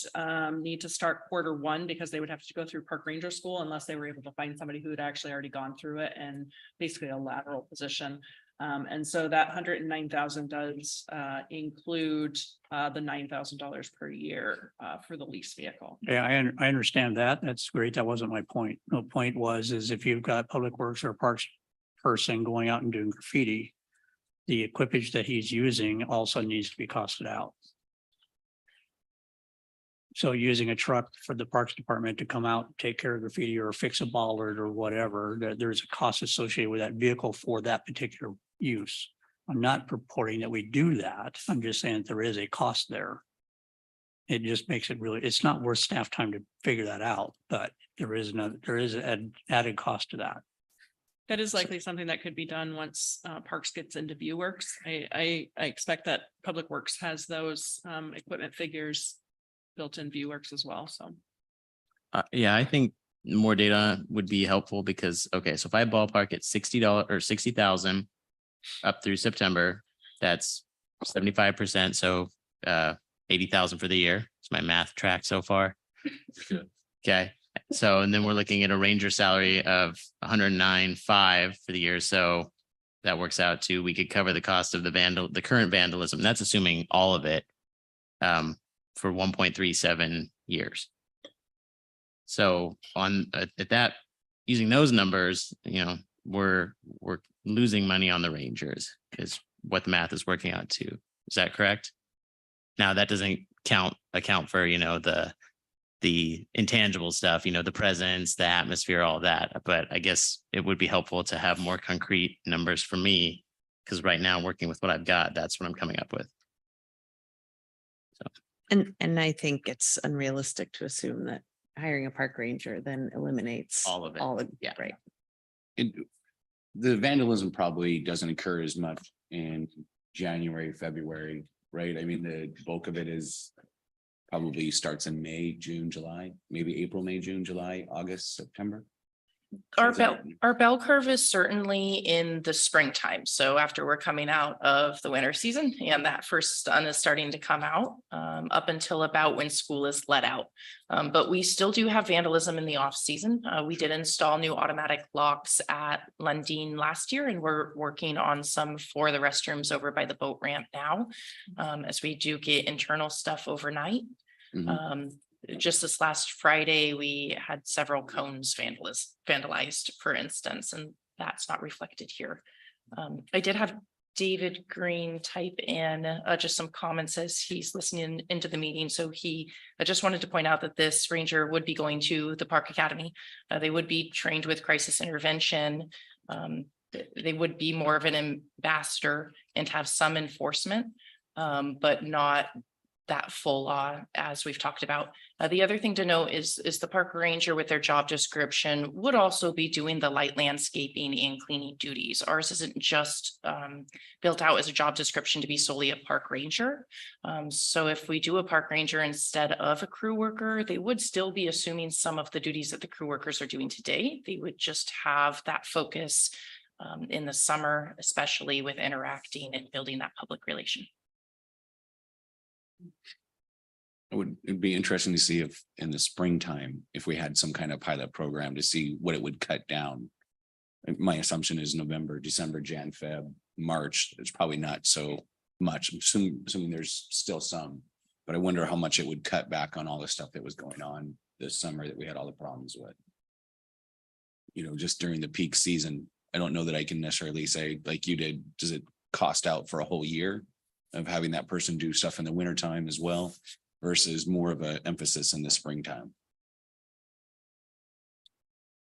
need to start Q1 because they would have to go through Park Ranger school unless they were able to find somebody who had actually already gone through it, and basically a lateral position. And so that 109,000 does include the $9,000 per year for the lease vehicle. Yeah, I understand that. That's great. That wasn't my point. The point is if you've got public works or parks person going out and doing graffiti, the equipage that he's using also needs to be costed out. So using a truck for the Parks Department to come out, and take care of graffiti or fix a bollard or whatever, there's a cost associated with that vehicle for that particular use. I'm not purporting that we do that. I'm just saying that there is a cost there. It just makes it really, it's not worth staff time to figure that out, but there is an added cost to that. That is likely something that could be done once Parks gets into ViewWorks. I expect that Public Works has those equipment figures built in ViewWorks as well, so. Yeah, I think more data would be helpful because, okay, so if I ballpark at $60 or 60,000 up through September, that's 75%. So 80,000 for the year. It's my math track so far. Okay. So, and then we're looking at a ranger salary of 109,500 for the year. So that works out to, we could cover the cost of the current vandalism. That's assuming all of it for 1.37 years. So at that, using those numbers, you know, we're losing money on the rangers is what the math is working out to. Is that correct? Now that doesn't account for, you know, the intangible stuff, you know, the presence, the atmosphere, all that. But I guess it would be helpful to have more concrete numbers for me, because right now working with what I've got, that's what I'm coming up with. So. And I think it's unrealistic to assume that hiring a park ranger then eliminates All of it. Yeah, right. The vandalism probably doesn't occur as much in January, February, right? I mean, the bulk of it is probably starts in May, June, July, maybe April, May, June, July, August, September. Our bell curve is certainly in the springtime. So after we're coming out of the winter season and that first sun is starting to come out up until about when school is let out. But we still do have vandalism in the off season. We did install new automatic locks at Lundin last year, and we're working on some for the restrooms over by the boat ramp now, as we do get internal stuff overnight. Just this last Friday, we had several cones vandalized, for instance, and that's not reflected here. I did have David Green type in just some comments as he's listening into the meeting. So I just wanted to point out that this ranger would be going to the Park Academy. They would be trained with crisis intervention. They would be more of an ambassador and have some enforcement, but not that full law, as we've talked about. The other thing to note is the park ranger with their job description would also be doing the light landscaping and cleaning duties. Ours isn't just built out as a job description to be solely a park ranger. So if we do a park ranger instead of a crew worker, they would still be assuming some of the duties that the crew workers are doing today. They would just have that focus in the summer, especially with interacting and building that public relation. It'd be interesting to see if in the springtime, if we had some kind of pilot program to see what it would cut down. My assumption is November, December, Jan, Feb, March, it's probably not so much. I'm assuming there's still some, but I wonder how much it would cut back on all the stuff that was going on this summer that we had all the problems with. You know, just during the peak season, I don't know that I can necessarily say like you did, does it cost out for a whole year of having that person do stuff in the wintertime as well versus more of an emphasis in the springtime?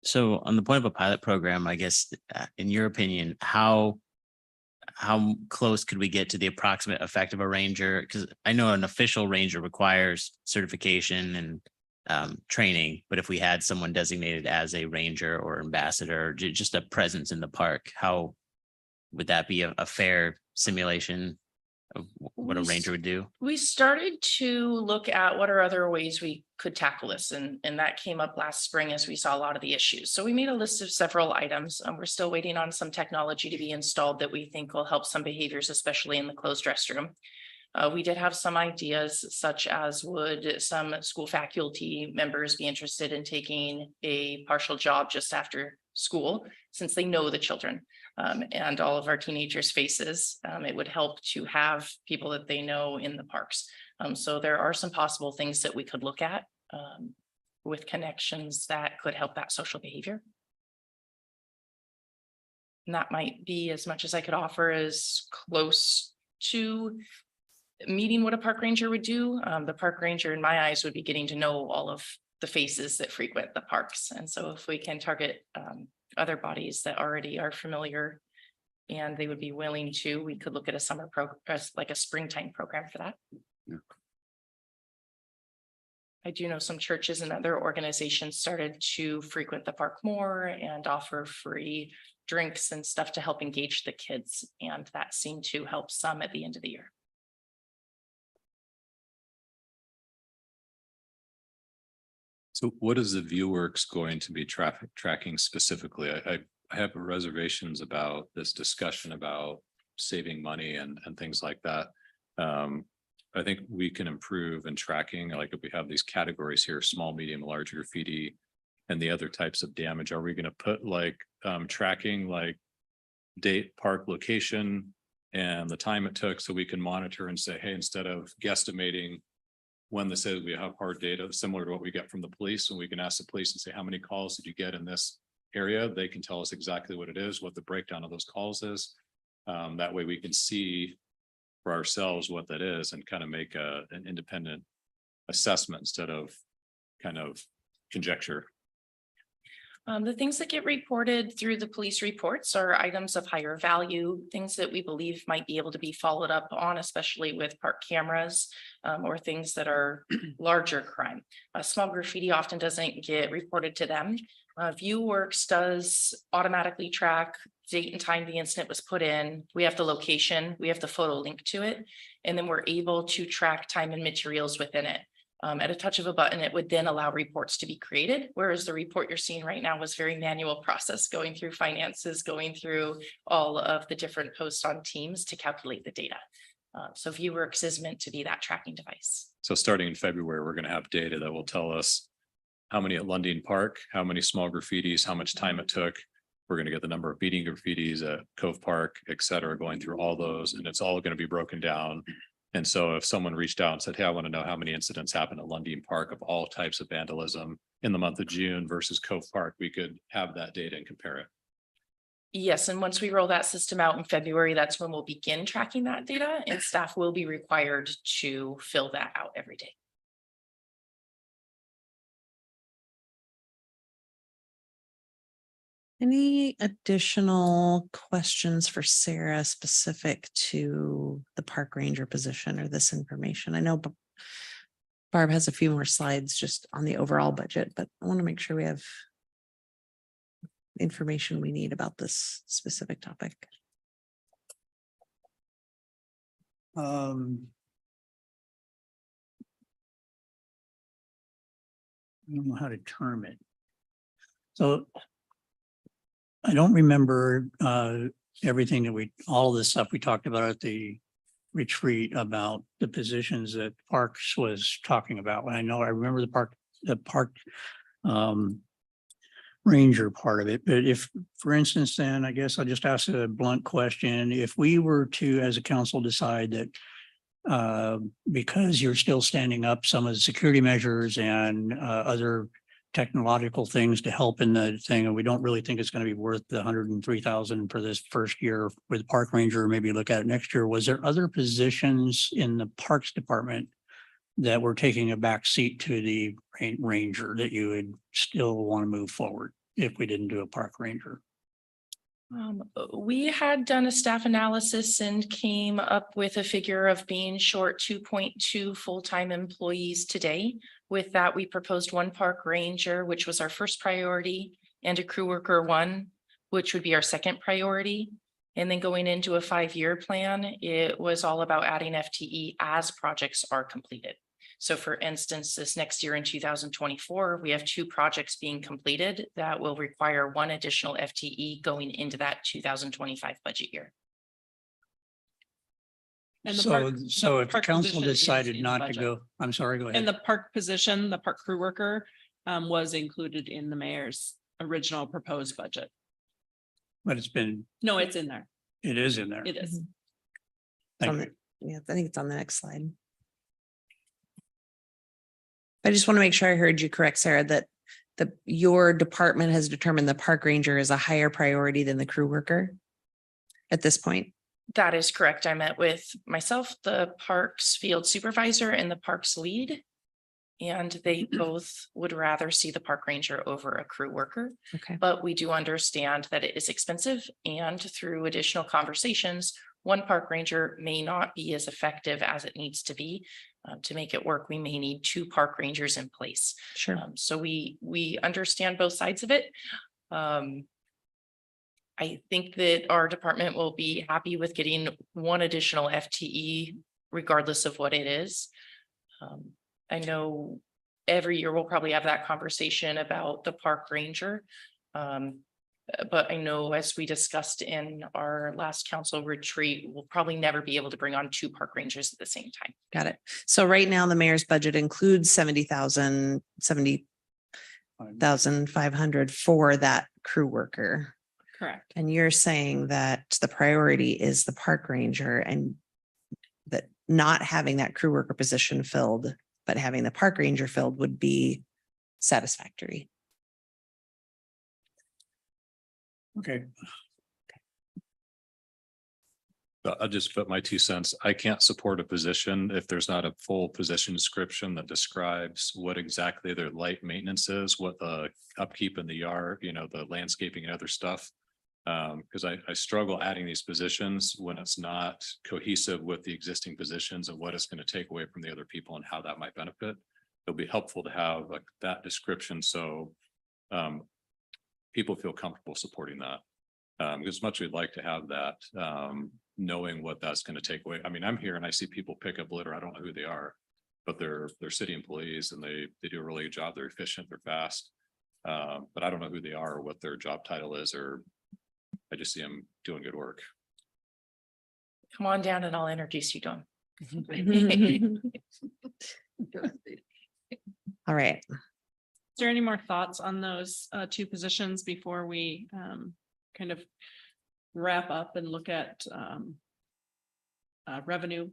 So on the point of a pilot program, I guess, in your opinion, how close could we get to the approximate effect of a ranger? Because I know an official ranger requires certification and training, but if we had someone designated as a ranger or ambassador, just a presence in the park, how would that be a fair simulation of what a ranger would do? We started to look at what are other ways we could tackle this, and that came up last spring as we saw a lot of the issues. So we made a list of several items. We're still waiting on some technology to be installed that we think will help some behaviors, especially in the closed restroom. We did have some ideas, such as would some school faculty members be interested in taking a partial job just after school, since they know the children and all of our teenagers' faces. It would help to have people that they know in the parks. So there are some possible things that we could look at with connections that could help that social behavior. And that might be as much as I could offer, as close to meeting what a park ranger would do. The park ranger, in my eyes, would be getting to know all of the faces that frequent the parks. And so if we can target other bodies that already are familiar and they would be willing to, we could look at a summer program, like a springtime program for that. Yeah. I do know some churches and other organizations started to frequent the park more and offer free drinks and stuff to help engage the kids. And that seemed to help some at the end of the year. So what is the ViewWorks going to be tracking specifically? I have reservations about this discussion about saving money and things like that. I think we can improve in tracking, like if we have these categories here, small, medium, large graffiti, and the other types of damage. Are we going to put like tracking like date, park, location, and the time it took, so we can monitor and say, hey, instead of guesstimating when this is, we have hard data similar to what we get from the police, and we can ask the police and say, how many calls did you get in this area? They can tell us exactly what it is, what the breakdown of those calls is. That way we can see for ourselves what that is and kind of make an independent assessment instead of kind of conjecture. The things that get reported through the police reports are items of higher value, things that we believe might be able to be followed up on, especially with park cameras or things that are larger crime. Small graffiti often doesn't get reported to them. ViewWorks does automatically track date and time the incident was put in. We have the location, we have the photo link to it, and then we're able to track time and materials within it. At a touch of a button, it would then allow reports to be created, whereas the report you're seeing right now was very manual process, going through finances, going through all of the different posts on Teams to calculate the data. So ViewWorks is meant to be that tracking device. So starting in February, we're going to have data that will tell us how many at Lundin Park, how many small graffitis, how much time it took. We're going to get the number of beating graffitis at Cove Park, et cetera, going through all those, and it's all going to be broken down. And so if someone reached out and said, hey, I want to know how many incidents happened at Lundin Park of all types of vandalism in the month of June versus Cove Park, we could have that data and compare it. Yes, and once we roll that system out in February, that's when we'll begin tracking that data, and staff will be required to fill that out every day. Any additional questions for Sarah specific to the park ranger position or this information? I know Barb has a few more slides just on the overall budget, but I want to make sure we have information we need about this specific topic. I don't know how to term it. So I don't remember everything that all the stuff we talked about at the retreat about the positions that Parks was talking about. I remember the park ranger part of it, but if, for instance, then I guess I'll just ask a blunt question. If we were to, as a council, decide that because you're still standing up some of the security measures and other technological things to help in the thing, and we don't really think it's going to be worth the 103,000 for this first year with park ranger, or maybe look at it next year. Was there other positions in the parks department that were taking a back seat to the ranger that you would still want to move forward if we didn't do a park ranger? We had done a staff analysis and came up with a figure of being short 2.2 full-time employees today. With that, we proposed 1 park ranger, which was our first priority, and a crew worker 1, which would be our second priority. And then going into a 5-year plan, it was all about adding FTE as projects are completed. So for instance, this next year in 2024, we have 2 projects being completed that will require 1 additional FTE going into that 2025 budget year. And the So, park- so the if the park council position is decided in the not to budget. go, I'm sorry, go And ahead. the park position, the park crew worker, was included in the mayor's original proposed budget. But it's been, No, it's in there. it is in there. It is. It's Thank on you. Yeah, I think it's on the next slide. I just want to make sure I heard you correct, Sarah, that your department has determined the park ranger is a higher priority than the crew worker at this point. That is correct. I met with myself, the parks field supervisor, and the parks lead. And they both would rather see the park ranger over a crew worker. Okay. But we do understand that it is expensive, and through additional conversations, 1 park ranger may not be as effective as it needs to be. To make it work, we may need 2 park rangers in place. Sure. So we understand both sides of it. I think that our department will be happy with getting 1 additional FTE regardless of what it is. I know every year we'll probably have that conversation about the park ranger. But I know, as we discussed in our last council retreat, we'll probably never be able to bring on 2 park rangers at the same time. Got it. So right now the mayor's budget includes 70,500 for that crew worker. Correct. And you're saying that the priority is the park ranger, and that not having that crew worker position filled, but having the park ranger filled would be satisfactory. Okay. I'll just put my 2 cents. I can't support a position if there's not a full position description that describes what exactly their light maintenance is, what the upkeep in the yard, the landscaping and other stuff. Because I struggle adding these positions when it's not cohesive with the existing positions and what it's going to take away from the other people and how that might benefit. It'll be helpful to have like that description, so people feel comfortable supporting that. As much as we'd like to have that, knowing what that's going to take away. I mean, I'm here and I see people pick up litter. I don't know who they are, but they're city employees and they do a really good job. They're efficient, they're fast. But I don't know who they are or what their job title is, or I just see them doing good work. Come on down and I'll introduce you to them. All right. Is there any more thoughts on those 2 positions before we kind of wrap up and look at revenue?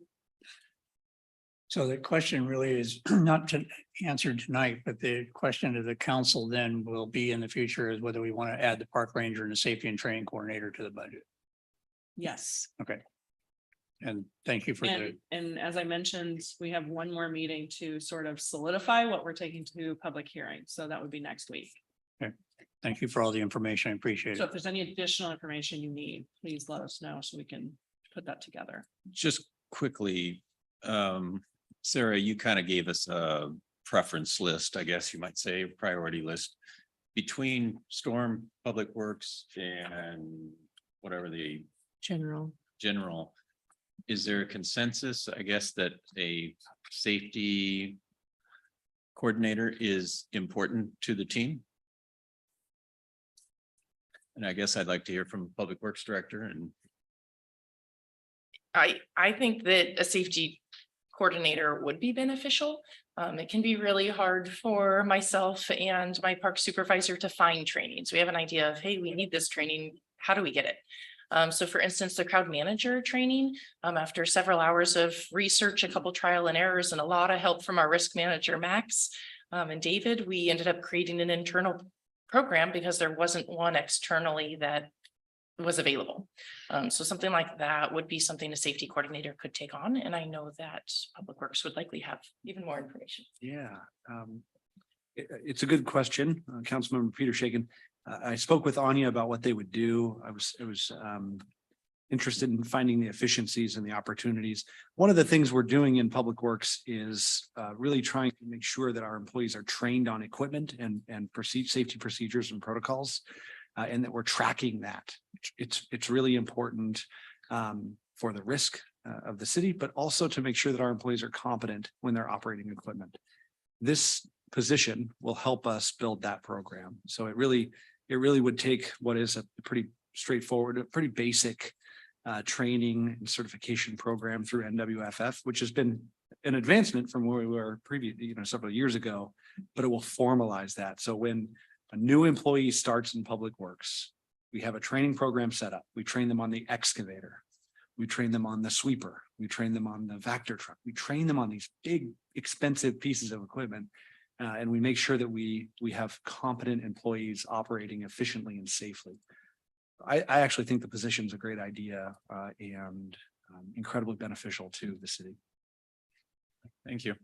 So the question really is not to answer tonight, but the question of the council then will be in the future is whether we want to add the park ranger and the safety and training coordinator to the budget. Yes. Okay. And thank you for the, And as I mentioned, we have 1 more meeting to sort of solidify what we're taking to public hearing. So that would be next week. thank you for all the information. I appreciate So it. if there's any additional information you need, please let us know so we can put that together. Just quickly, Sarah, you kind of gave us a preference list, I guess you might say, priority list between storm, public works and whatever the General. general. Is there a consensus, I guess, that a safety coordinator is important to the team? And I guess I'd like to hear from Public Works Director and I think that a safety coordinator would be beneficial. It can be really hard for myself and my park supervisor to find trainings. We have an idea of, hey, we need this training. How do we get it? So for instance, the crowd manager training, after several hours of research, a couple trial and errors, and a lot of help from our risk manager, Max, and David, we ended up creating an internal program because there wasn't one externally that was available. So something like that would be something a safety coordinator could take on. And I know that Public Works would likely have even more information. Yeah, it's a good question, Councilmember Peter Shaken. I spoke with Anya about what they would do. I was interested in finding the efficiencies and the opportunities. One of the things we're doing in Public Works is really trying to make sure that our employees are trained on equipment and safety procedures and protocols, and that we're tracking that. It's really important for the risk of the city, but also to make sure that our employees are competent when they're operating equipment. This position will help us build that program. So it really would take what is a pretty straightforward, a pretty basic training and certification program through NWFF, which has been an advancement from where we were several years ago, but it will formalize that. So when a new employee starts in Public Works, we have a training program set up. We train them on the excavator. We train them on the sweeper. We train them on the Vector truck. We train them on these big, expensive pieces of equipment. And we make sure that we have competent employees operating efficiently and safely. I actually think the position is a great idea and incredibly beneficial to the city. thank you.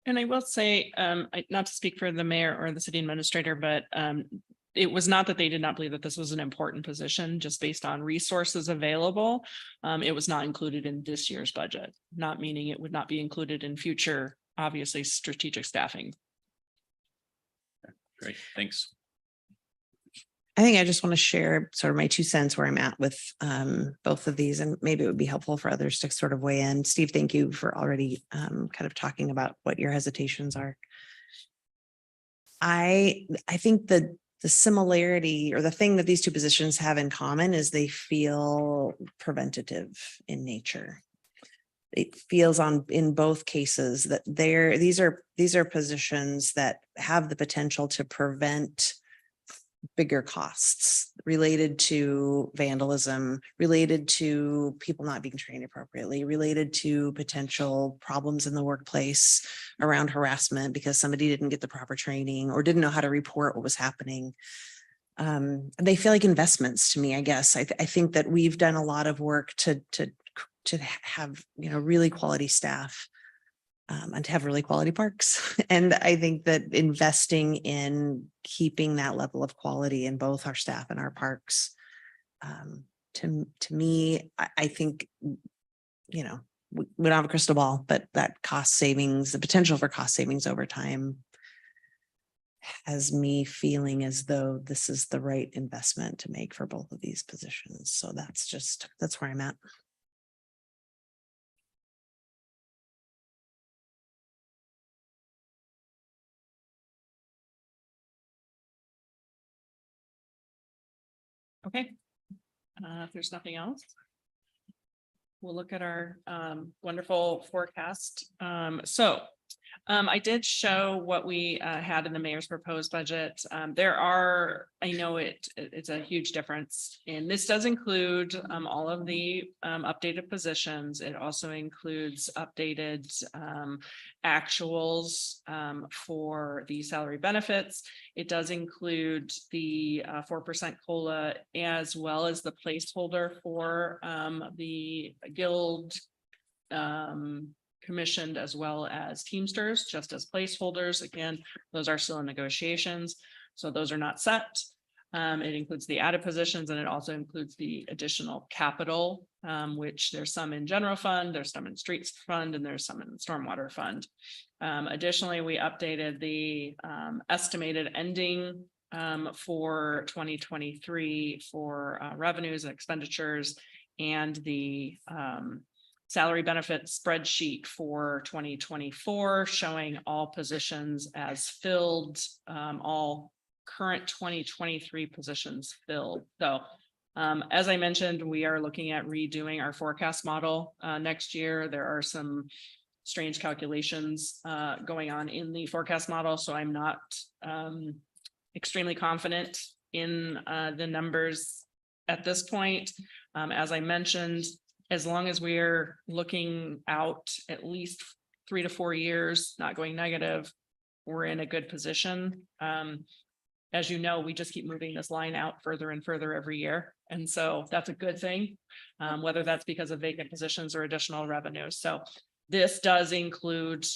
And I will say, not to speak for the mayor or the city administrator, but it was not that they did not believe that this was an important position, just based on resources available. It was not included in this year's budget, not meaning it would not be included in future, obviously, strategic staffing. Great, thanks. I think I just want to share sort of my 2 cents where I'm at with both of these, and maybe it would be helpful for others to sort of weigh in. Steve, thank you for already kind of talking about what your hesitations are. I think that the similarity or the thing that these two positions have in common is they feel preventative in nature. It feels in both cases that these are positions that have the potential to prevent bigger costs related to vandalism, related to people not being trained appropriately, related to potential problems in the workplace around harassment because somebody didn't get the proper training or didn't know how to report what was happening. They feel like investments to me, I guess. I think that we've done a lot of work to have, really quality staff and to have really quality parks. And I think that investing in keeping that level of quality in both our staff and our parks, to me, I think, we don't have a crystal ball, but that cost savings, the potential for cost savings over time has me feeling as though this is the right investment to make for both of these positions. So that's where I'm at. Okay, if there's nothing else, we'll look at our wonderful forecast. I did show what we had in the mayor's proposed budget. I know it's a huge difference, and this does include all of the updated positions. It also includes updated actuals for the salary benefits. It does include the 4% COLA, as well as the placeholder for the guild commissioned, as well as Teamsters, just as placeholders. Again, those are still in negotiations, so those are not set. It includes the added positions and it also includes the additional capital, which there's some in general fund, there's some in streets fund, and there's some in stormwater fund. Additionally, we updated the estimated ending for 2023 for revenues and expenditures and the salary benefit spreadsheet for 2024, showing all positions as filled, all current 2023 positions filled. So as I mentioned, we are looking at redoing our forecast model next year. There are some strange calculations going on in the forecast model, so I'm not extremely confident in the numbers at this point. As I mentioned, as long as we're looking out at least 3 to 4 years, not going negative, we're in a good position. As you know, we just keep moving this line out further and further every year. And so that's a good thing, whether that's because of vacant positions or additional revenues. So this does include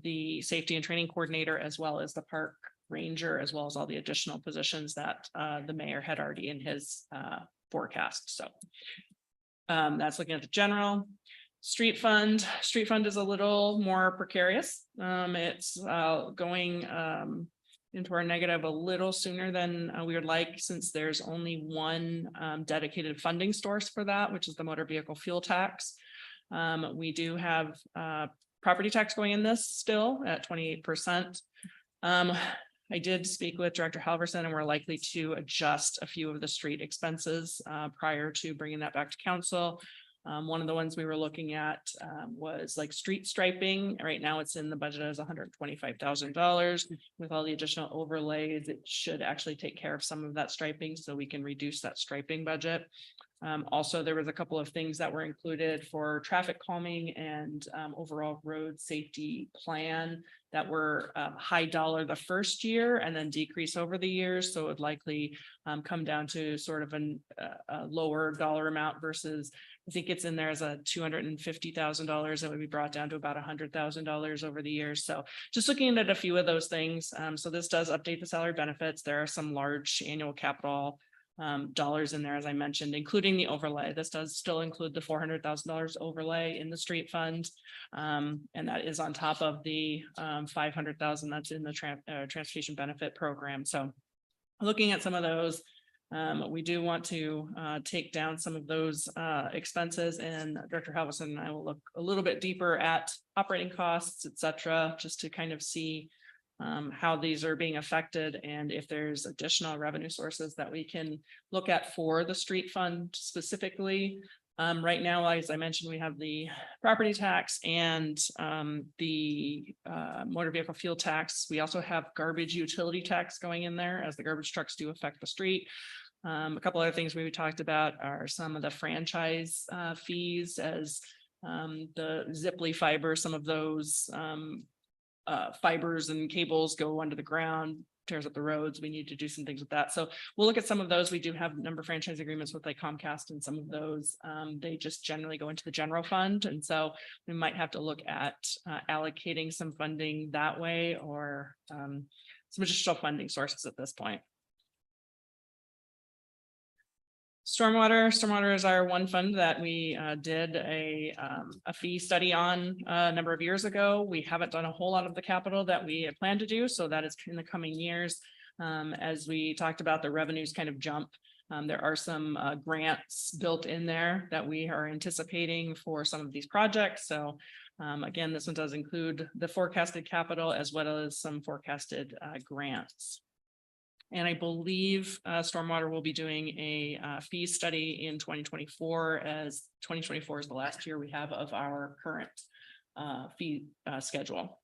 the safety and training coordinator, as well as the park ranger, as well as all the additional positions that the mayor had already in his forecast. So that's looking at the general. Street fund. Street fund is a little more precarious. It's going into our negative a little sooner than we would like, since there's only one dedicated funding source for that, which is the motor vehicle fuel tax. We do have property tax going in this still at 28%. I did speak with Director Halverson, and we're likely to adjust a few of the street expenses prior to bringing that back to council. One of the ones we were looking at was like street striping. Right now it's in the budget as $125,000. With all the additional overlays, it should actually take care of some of that striping, so we can reduce that striping budget. Also, there was a couple of things that were included for traffic calming and overall road safety plan that were high dollar the first year and then decrease over the years. So it would likely come down to sort of a lower dollar amount versus, I think it's in there as a $250,000 that would be brought down to about $100,000 over the years. So just looking at a few of those things. So this does update the salary benefits. There are some large annual capital dollars in there, as I mentioned, including the overlay. This does still include the $400,000 overlay in the street fund. And that is on top of the $500,000 that's in the transportation benefit program. So looking at some of those, we do want to take down some of those expenses, and Director Halverson and I will look a little bit deeper at operating costs, et cetera, just to kind of see how these are being affected and if there's additional revenue sources that we can look at for the street fund specifically. Right now, as I mentioned, we have the property tax and the motor vehicle fuel tax. We also have garbage utility tax going in there, as the garbage trucks do affect the street. A couple other things we talked about are some of the franchise fees, as the Ziply fiber, some of those fibers and cables go under the ground, tears up the roads. We need to do some things with that. So we'll look at some of those. We do have a number of franchise agreements with like Comcast, and some of those they just generally go into the general fund. And so we might have to look at allocating some funding that way, or some additional funding sources at this point. Stormwater is our one fund that we did a fee study on a number of years ago. We haven't done a whole lot of the capital that we had planned to do, so that is in the coming years. As we talked about, the revenues kind of jump. There are some grants built in there that we are anticipating for some of these projects. So again, this one does include the forecasted capital as well as some forecasted grants. And I believe Stormwater will be doing a fee study in 2024, as 2024 is the last year we have of our current fee schedule.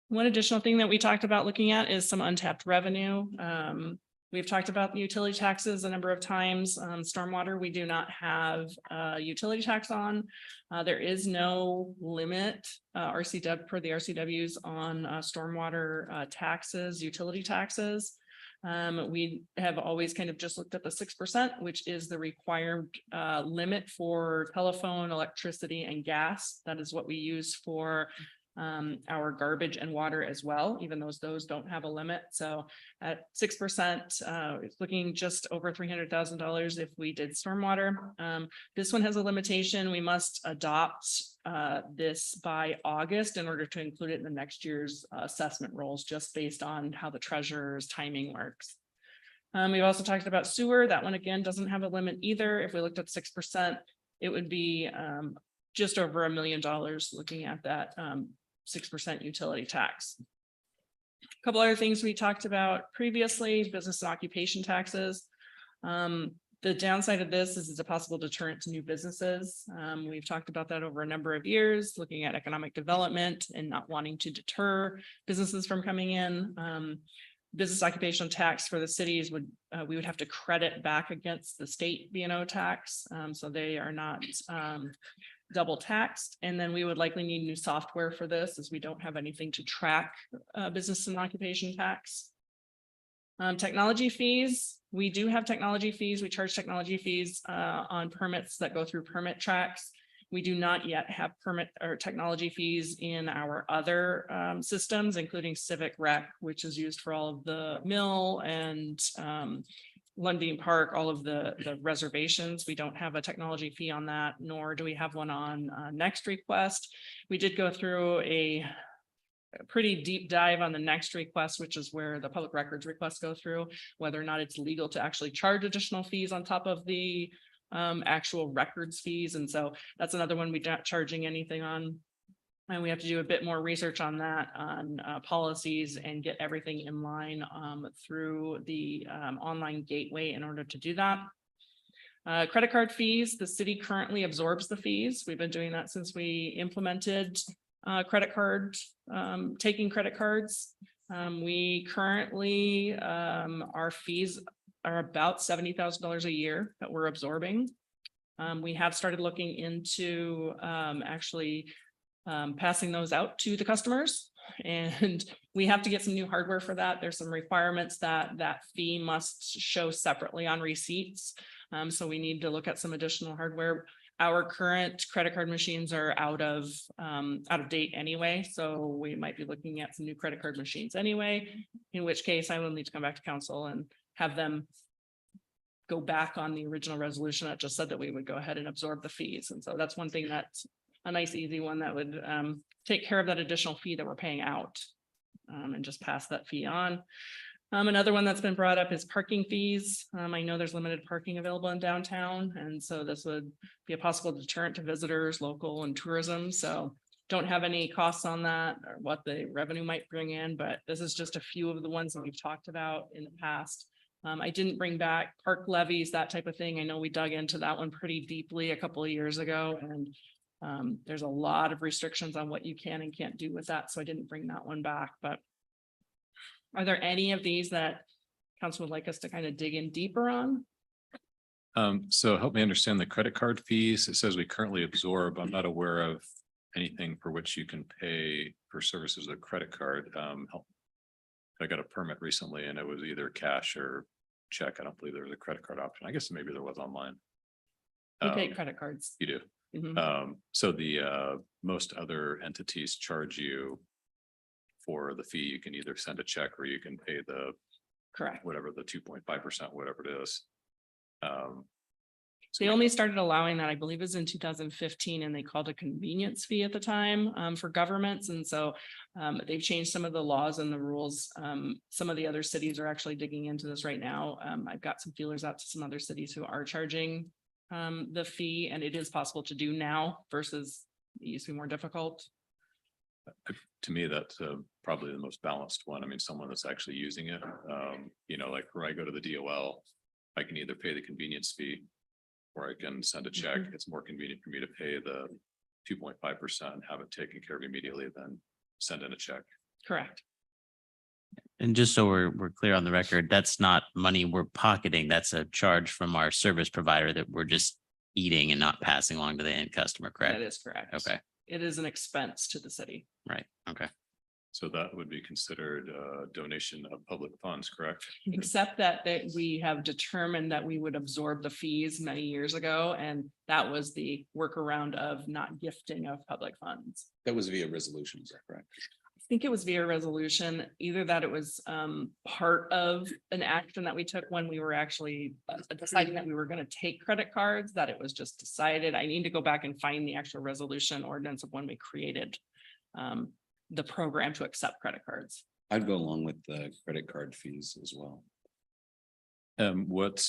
One additional thing that we talked about looking at is some untapped revenue. We've talked about the utility taxes a number of times. Stormwater, we do not have utility tax on. There is no limit RCW per the RCWs on stormwater taxes, utility taxes. We have always kind of just looked at the 6%, which is the required limit for telephone, electricity, and gas. That is what we use for our garbage and water as well, even though those don't have a limit. So at 6%, it's looking just over $300,000 if we did stormwater. This one has a limitation. We must adopt this by August in order to include it in the next year's assessment rolls, just based on how the treasurer's timing works. We've also talked about sewer. That one again doesn't have a limit either. If we looked at 6%, it would be just over $1 million looking at that 6% utility tax. A couple other things we talked about previously, business and occupation taxes. The downside of this is it's a possible deterrent to new businesses. We've talked about that over a number of years, looking at economic development and not wanting to deter businesses from coming in. Business occupational tax for the cities would, we would have to credit back against the state B&O tax. So they are not double taxed. And then we would likely need new software for this, as we don't have anything to track business and occupation tax. Technology fees, we do have technology fees. We charge technology fees on permits that go through permit tracks. We do not yet have permit or technology fees in our other systems, including Civic Rec, which is used for all of the mill and Lundin Park, all of the reservations. We don't have a technology fee on that, nor do we have one on Next Request. We did go through a pretty deep dive on the Next Request, which is where the public records requests go through, whether or not it's legal to actually charge additional fees on top of the actual records fees. And so that's another one we're not charging anything on. And we have to do a bit more research on that, on policies, and get everything in line through the online gateway in order to do that. Credit card fees, the city currently absorbs the fees. We've been doing that since we implemented credit card, taking credit cards. We currently, our fees are about $70,000 a year that we're absorbing. We have started looking into actually passing those out to the customers, and we have to get some new hardware for that. There's some requirements that that fee must show separately on receipts. So we need to look at some additional hardware. Our current credit card machines are out of date anyway, so we might be looking at some new credit card machines anyway, in which case I will need to come back to council and have them go back on the original resolution that just said that we would go ahead and absorb the fees. And so that's one thing that's a nice, easy one that would take care of that additional fee that we're paying out and just pass that fee on. Another one that's been brought up is parking fees. I know there's limited parking available in downtown, and so this would be a possible deterrent to visitors, local and tourism. So don't have any costs on that or what the revenue might bring in, but this is just a few of the ones that we've talked about in the past. I didn't bring back park levies, that type of thing. I know we dug into that one pretty deeply a couple of years ago, and there's a lot of restrictions on what you can and can't do with that. So I didn't bring that one back, but are there any of these that council would like us to kind of dig in deeper on? So help me understand the credit card fees. It says we currently absorb. I'm not aware of anything for which you can pay for services with a credit card. I got a permit recently and it was either cash or check. I don't believe there was a credit card option. I guess maybe there was online. We take credit cards. You do. Mhm. So the most other entities charge you for the fee. You can either send a check or you can pay the Correct. whatever the 2.5%, whatever it is. They only started allowing that, I believe, is in 2015, and they called a convenience fee at the time for governments. And so they've changed some of the laws and the rules. Some of the other cities are actually digging into this right now. I've got some feelers out to some other cities who are charging the fee, and it is possible to do now versus it used to be more difficult. To me, that's probably the most balanced one. I mean, someone that's actually using it, like where I go to the DOL, I can either pay the convenience fee or I can send a check. It's more convenient for me to pay the 2.5% and have it taken care of immediately than send in a check. Correct. And just so we're clear on the record, that's not money we're pocketing. That's a charge from our service provider that we're just eating and not passing along to the end customer, correct? That is correct. Okay, It is an expense to the city. right, okay. So that would be considered a donation of public funds, correct? Except that we have determined that we would absorb the fees many years ago, and that was the workaround of not gifting of public funds. That was via resolution, is that correct? I think it was via resolution, either that it was part of an action that we took when we were actually deciding that we were going to take credit cards, that it was just decided. I need to go back and find the actual resolution ordinance of when we created the program to accept credit cards. I'd go along with the credit card fees as well. What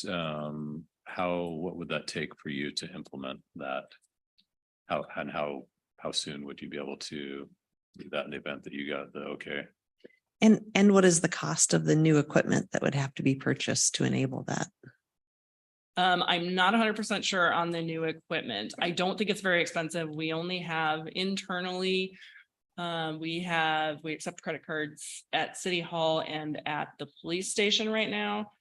would that take for you to implement that? How soon would you be able to do that in the event that you got the okay? And what is the cost of the new equipment that would have to be purchased to enable that? I'm not 100% sure on the new equipment. I don't think it's very expensive. We only have internally, we accept credit cards at City Hall and at the police station right now.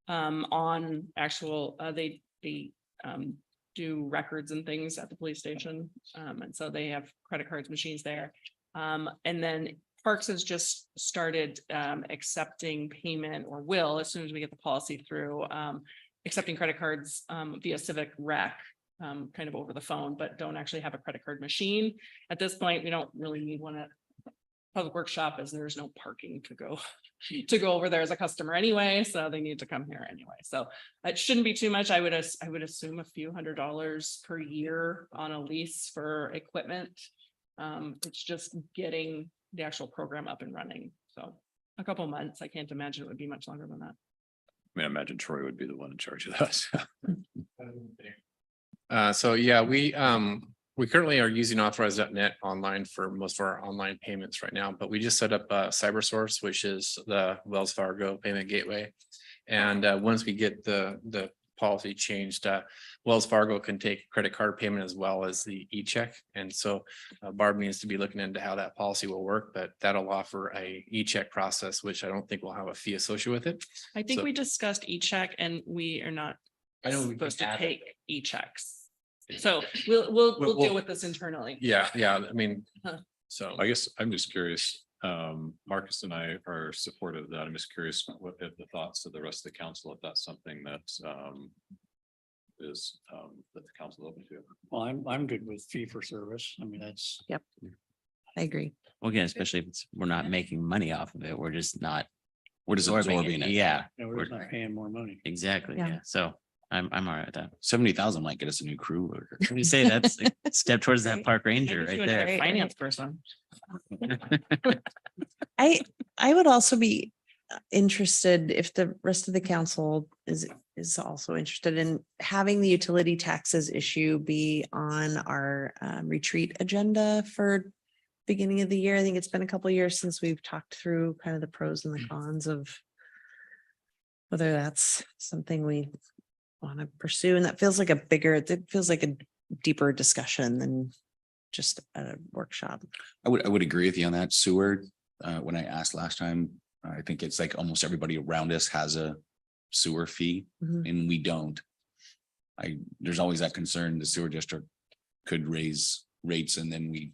On actual, they do records and things at the police station. And so they have credit cards, machines there. And then Parks has just started accepting payment, or will, as soon as we get the policy through, accepting credit cards via Civic Rec, kind of over the phone, but don't actually have a credit card machine. At this point, we don't really need one at Public Workshop, as there's no parking to go over there as a customer anyway, so they need to come here anyway. So it shouldn't be too much. I would assume a few $100s per year on a lease for equipment. It's just getting the actual program up and running. So a couple months. I can't imagine it would be much longer than that. I mean, I imagine Troy would be the one in charge of that. So yeah, we currently are using authorize.net online for most of our online payments right now, but we just set up CyberSource, which is the Wells Fargo payment gateway. And once we get the policy changed, Wells Fargo can take credit card payment as well as the e-check. And so Barb needs to be looking into how that policy will work, but that'll offer a e-check process, which I don't think will have a fee associated with it. I think So- we discussed e-check, and we are not I know we supposed to can add take e-checks. So we'll deal with this internally. Yeah, I mean, Huh. so I guess I'm just curious, Marcus and I are supportive of that. I'm just curious what if the thoughts of the rest of the council, if that's something that is that the council open to. Well, I'm good with fee for service. I mean, that's. Yep. I agree. Well, again, especially if we're not making money off of it, we're just not. We're just absorbing it. Yeah, Yeah, we're just not paying more money. exactly. Yeah. Yeah. So I'm all right with that. 70,000 might get us a new crew. When you say that's a step towards that park ranger Maybe right you and a there. Finance person. I would also be interested if the rest of the council is also interested in having the utility taxes issue be on our retreat agenda for beginning of the year. I think it's been a couple of years since we've talked through kind of the pros and the cons of whether that's something we want to pursue. And that feels like it feels like a deeper discussion than just a workshop. I would agree with you on that. Sewer, when I asked last time, I think it's like almost everybody around us has a sewer fee Mhm. and we don't. There's always that concern the sewer district could raise rates and then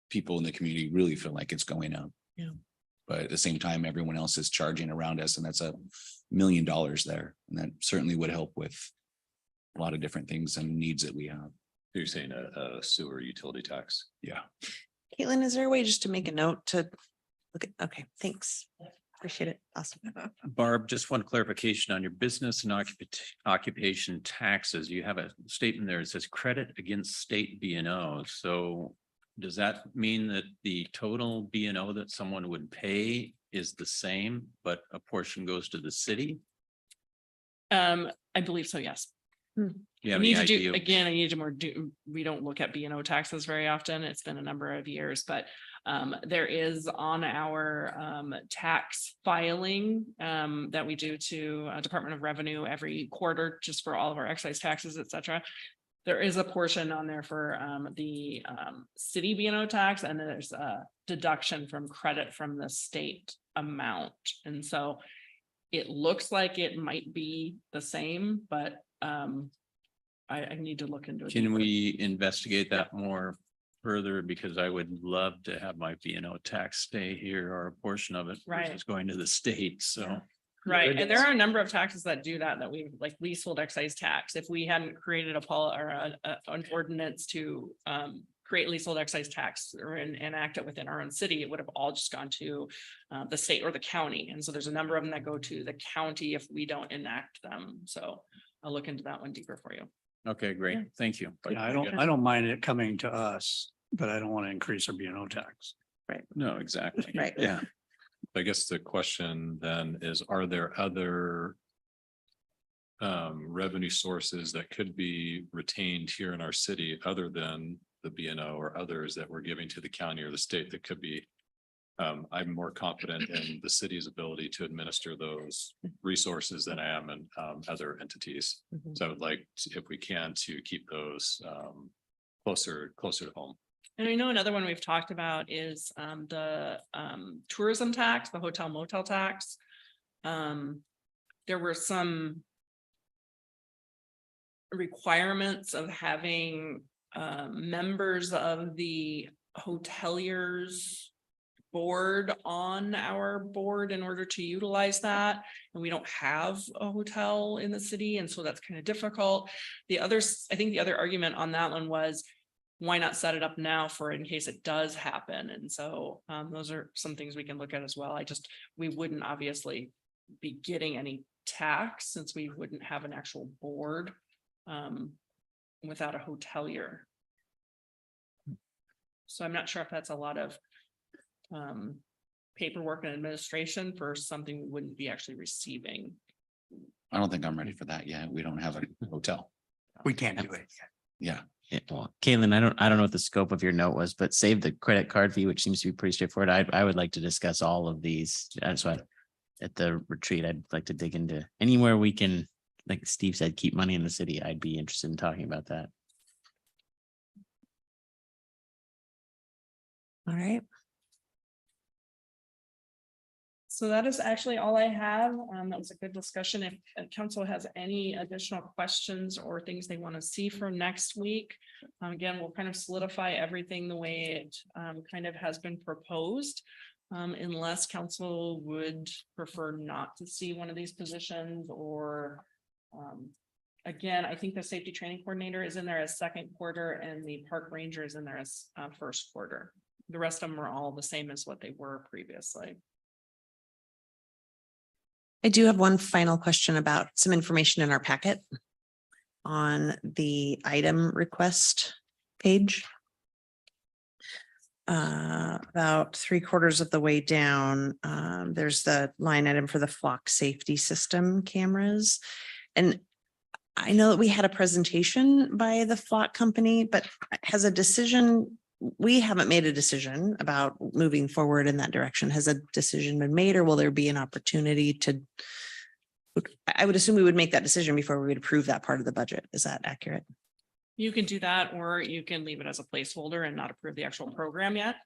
people in the community really feel like it's going up. Yeah. But at the same time, everyone else is charging around us and that's $1 million there. And that certainly would help with a lot of different things and needs that we have. You're saying a sewer utility tax? Yeah. Caitlin, is there a way just to make a note to look at? Okay, thanks. Appreciate it. Awesome. Barb, just one clarification on your business and occupation taxes. You have a statement there. It says credit against state B and O. So does that mean that the total B and O that someone would pay is the same, but a portion goes to the city? I believe so, yes. You I have need any to do, idea? again, I need to we don't look at B and O taxes very often. It's been a number of years, but there is on our tax filing that we do to Department of Revenue every quarter, just for all of our excise taxes, et cetera. There is a portion on there for the city B and O tax, and then there's a deduction from credit from the state amount. And so it looks like it might be the same, but I need to look into it. Can deeper. we investigate that more further because I would love to have my B and O tax stay here or a portion of it Right. versus going to the state, so. Right, and there are a number of taxes that do that, we like leasehold excise tax. If we hadn't created an ordinance to create leasehold excise tax or enact it within our own city, it would have all just gone to the state or the county. And so there's a number of them that go to the county if we don't enact them. So I'll look into that one deeper for you. Okay, great. Thank you. Yeah, I don't mind it coming to us, but I don't want to increase our B and O tax. No, exactly. Right. Yeah. I guess the question then is, are there other revenue sources that could be retained here in our city other than the B and O or others that we're giving to the county or the state that could be? I'm more confident in the city's ability to administer those resources than I am in other entities. So I would like, if we can, to keep those closer to home. And I know another one we've talked about is the tourism tax, the hotel motel tax. There were some requirements of having members of the hoteliers board on our board in order to utilize that. And we don't have a hotel in the city. And so that's kind of difficult. I think the other argument on that one was, why not set it up now for in case it does happen? And so those are some things we can look at as well. We wouldn't obviously be getting any tax since we wouldn't have an actual board without a hotelier. So I'm not sure if that's a lot of paperwork and administration for something we wouldn't be actually receiving. I don't think I'm ready for that yet. We don't have a hotel. We can't do it. Yeah. Well, Caitlin, I don't know what the scope of your note was, but save the credit card fee, which seems to be pretty straightforward. I would like to discuss all of these. That's why at the retreat, I'd like to dig into anywhere we can, like Steve said, keep money in the city. I'd be interested in talking about that. All right. So that is actually all I have. That was a good discussion. If council has any additional questions or things they want to see for next week, again, we'll kind of solidify everything the way it kind of has been proposed. Unless council would prefer not to see one of these positions or again, I think the safety training coordinator is in there as second quarter and the park ranger is in there as first quarter. The rest of them are all the same as what they were previously. I do have one final question about some information in our packet on the item request page. About 3/4 of the way down, there's the line item for the flock safety system cameras. And I know that we had a presentation by the flock company, but we haven't made a decision about moving forward in that direction. Has a decision been made or will there be an opportunity to? I would assume we would make that decision before we would approve that part of the budget. Is that accurate? You can do that, or you can leave it as a placeholder and not approve the actual program yet.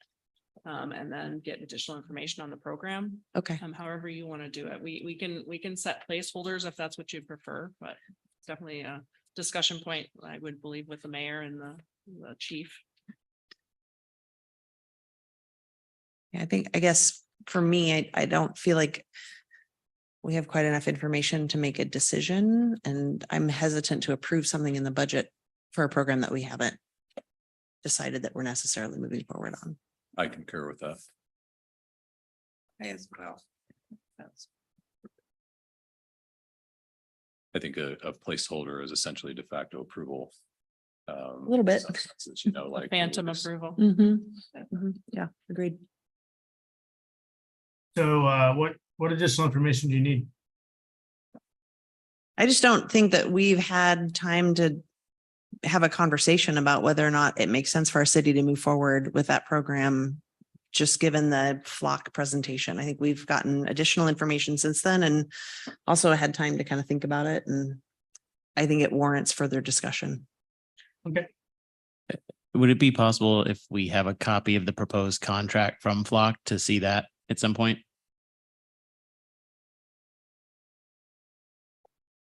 And then get additional information on the program. Okay. However you want to do it. We can set placeholders if that's what you prefer, but it's definitely a discussion point, I would believe, with the mayor and the chief. Yeah, I guess for me, I don't feel like we have quite enough information to make a decision, and I'm hesitant to approve something in the budget for a program that we haven't decided that we're necessarily moving forward on. I concur with that. As well. I think a placeholder is essentially de facto approval. A little bit. You know, like. Phantom approval. Yeah, agreed. So what additional information do you need? I just don't think that we've had time to have a conversation about whether or not it makes sense for our city to move forward with that program. Just given the flock presentation, I think we've gotten additional information since then and also had time to kind of think about it. And I think it warrants further discussion. Okay. Would it be possible if we have a copy of the proposed contract from Flock to see that at some point?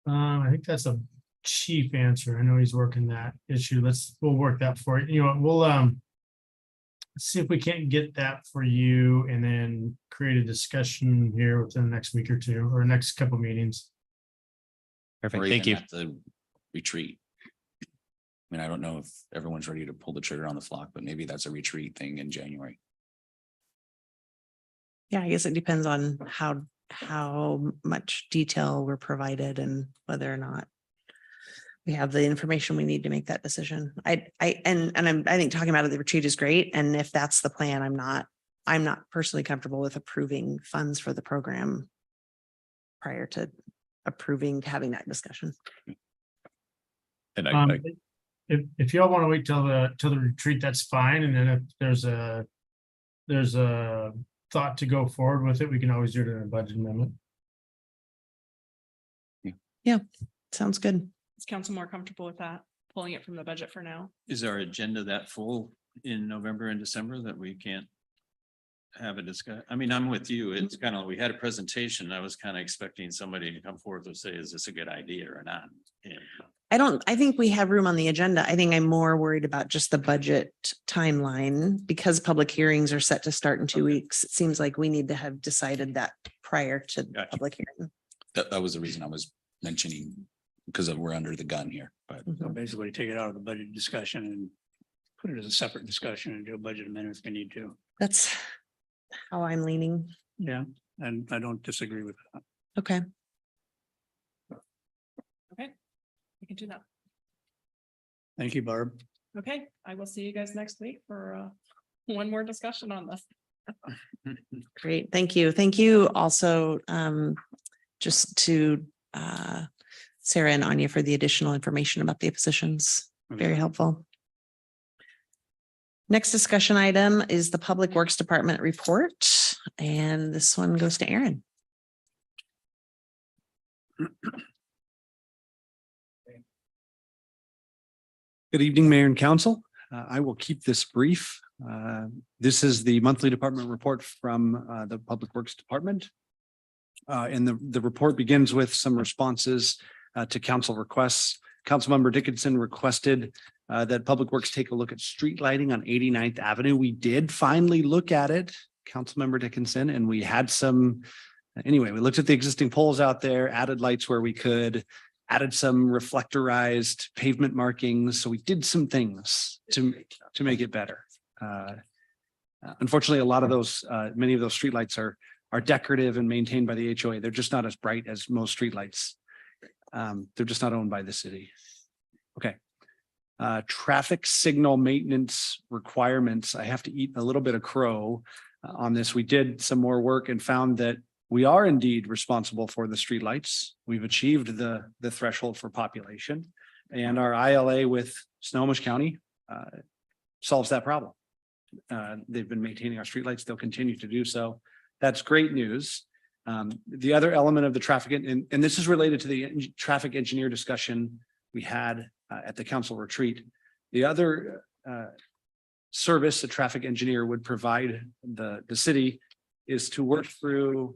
I think that's a chief answer. I know he's working that issue. We'll work that for you. You know, see if we can't get that for you and then create a discussion here within the next week or two, or next couple meetings. Perfect. Or Thank even you. at the retreat. I mean, I don't know if everyone's ready to pull the trigger on the flock, but maybe that's a retreat thing in January. Yeah, I guess it depends on how much detail we're provided and whether or not we have the information we need to make that decision. I think talking about it, the retreat is great. And if that's the plan, I'm not personally comfortable with approving funds for the program prior to approving having that discussion. And If y'all want to wait till the retreat, that's fine. And then if there's a thought to go forward with it, we can always do it in a budget amendment. Yeah, sounds good. Is council more comfortable with that, pulling it from the budget for now? Is our agenda that full in November and December that we can't have a discuss? I mean, I'm with you. It's kind of, we had a presentation. I was kind of expecting somebody to come forward to say, is this a good idea or not? And I think we have room on the agenda. I think I'm more worried about just the budget timeline because public hearings are set to start in 2 weeks. It seems like we need to have decided that prior to public hearing. that was the reason I was mentioning, because we're under the gun here, but. So basically take it out of the budget discussion and put it as a separate discussion and do a budget amendment if we need to. That's how I'm leaning. Yeah, and I don't disagree with that. Okay. Okay, we can do that. Thank you, Barb. Okay, I will see you guys next week for one more discussion on this. Great. Thank you. Thank you also just to Sarah and Anya for the additional information about the positions. Very helpful. Next discussion item is the Public Works Department report, and this one goes to Aaron. Good evening, Mayor and Council. I will keep this brief. This is the monthly department report from the Public Works Department. And the report begins with some responses to council requests. Councilmember Dickinson requested that Public Works take a look at street lighting on 89th Avenue. We did finally look at it, Councilmember Dickinson, and we had some, anyway, we looked at the existing poles out there, added lights where we could, added some reflectorized pavement markings. So we did some things to make it better. Unfortunately, a lot of those, many of those streetlights are decorative and maintained by the HOA. They're just not as bright as most streetlights. They're just not owned by the city. Okay. Traffic signal maintenance requirements. I have to eat a little bit of crow on this. We did some more work and found that we are indeed responsible for the streetlights. We've achieved the threshold for population, and our ILA with Snohomish County solves that problem. They've been maintaining our streetlights. They'll continue to do so. That's great news. The other element of the traffic, and this is related to the traffic engineer discussion we had at the council retreat. The other service a traffic engineer would provide the city is to work through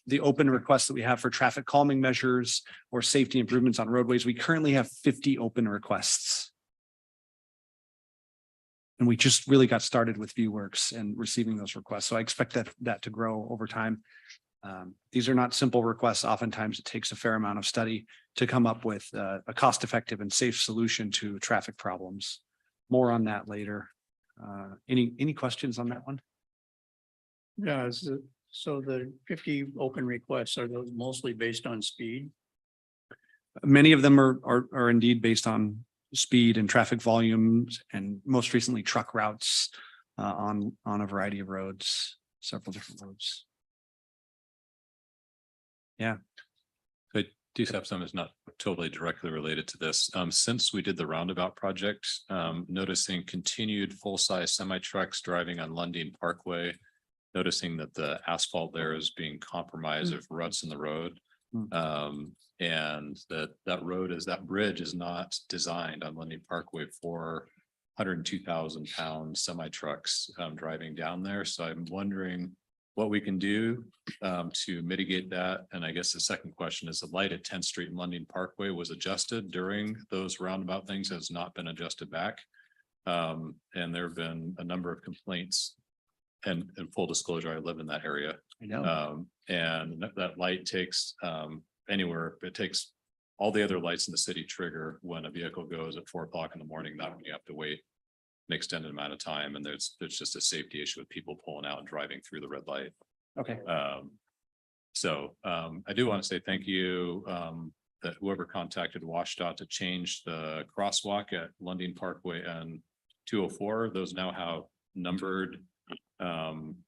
the open requests that we have for traffic calming measures or safety improvements on roadways. We currently have 50 open requests. And we just really got started with ViewWorks and receiving those requests. So I expect that to grow over time. These are not simple requests. Oftentimes it takes a fair amount of study to come up with a cost-effective and safe solution to traffic problems. More on that later. Any questions on that one? Yeah, so the 50 open requests, are those mostly based on speed? Many of them are indeed based on speed and traffic volumes, and most recently truck routes on a variety of roads, several different roads. Yeah. I do have some that's not totally directly related to this. Since we did the roundabout project, noticing continued full-size semi trucks driving on Lundin Parkway, noticing that the asphalt there is being compromised of ruts in the road. And that bridge is not designed on Lundin Parkway for 102,000 pound semi trucks driving down there. So I'm wondering what we can do to mitigate that. And I guess the second question is, the light at 10th Street and Lundin Parkway was adjusted during those roundabout things, has not been adjusted back. And there have been a number of complaints. And in full disclosure, I live in that area. I know. And that light takes anywhere, it takes all the other lights in the city trigger when a vehicle goes at 4 o'clock in the morning, not when you have to wait an extended amount of time. And there's just a safety issue with people pulling out and driving through the red light. Okay. So I do want to say thank you that whoever contacted WashDOT to change the crosswalk at Lundin Parkway and 204, those now have numbered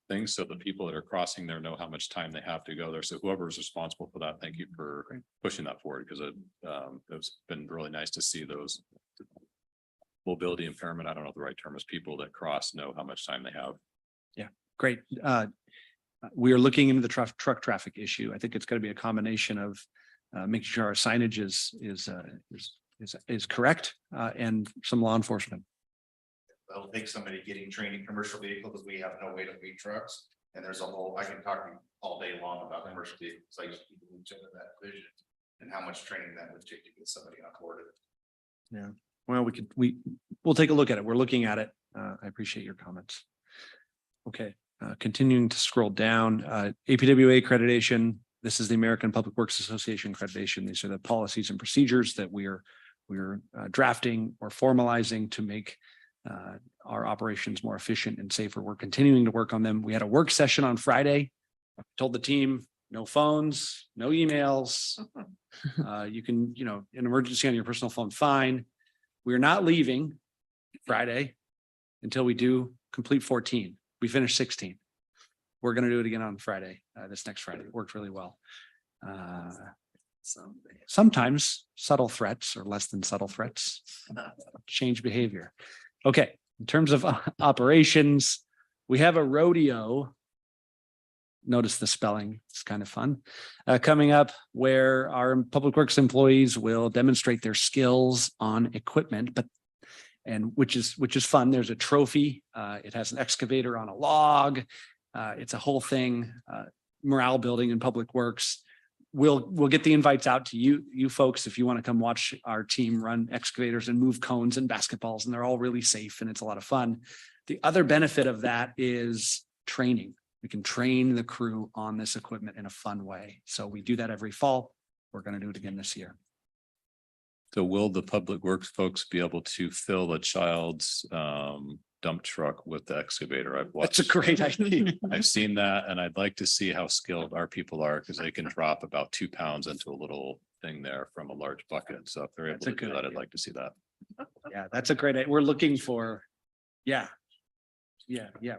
things so the people that are crossing there know how much time they have to go there. So whoever is responsible for that, thank you for pushing that forward, because it's been really nice to see those mobility impairment. I don't know if the right term is, people that cross know how much time they have. Yeah, great. We are looking into the truck traffic issue. I think it's going to be a combination of making sure our signage is correct and some law enforcement. It'll take somebody getting trained in commercial vehicles, because we have no way to read trucks. And there's a whole, I can talk to you all day long about commercial vehicles. I used to be into that vision and how much training that would take to get somebody on board. Yeah, well, we'll take a look at it. We're looking at it. I appreciate your comments. Okay, continuing to scroll down, APWA accreditation. This is the American Public Works Association accreditation. These are the policies and procedures that we're drafting or formalizing to make our operations more efficient and safer. We're continuing to work on them. We had a work session on Friday. I told the team, no phones, no emails. You can, an emergency on your personal phone, fine. We're not leaving Friday until we do complete 14. We finished 16. We're going to do it again on Friday, this next Friday. It worked really well. Sometimes subtle threats or less than subtle threats change behavior. Okay, in terms of operations, we have a rodeo. Notice the spelling, it's kind of fun. Coming up, where our public works employees will demonstrate their skills on equipment, which is fun. There's a trophy. It has an excavator on a log. It's a whole thing, morale building in public works. We'll get the invites out to you folks if you want to come watch our team run excavators and move cones and basketballs, and they're all really safe and it's a lot of fun. The other benefit of that is training. We can train the crew on this equipment in a fun way. So we do that every fall. We're going to do it again this year. So will the public works folks be able to fill a child's dump truck with the excavator? I've watched. That's a great idea. I've seen that, and I'd like to see how skilled our people are, because they can drop about 2 pounds into a little thing there from a large bucket. So if they're able to do that, I'd like to see that. Yeah, that's a great idea. We're looking for, yeah.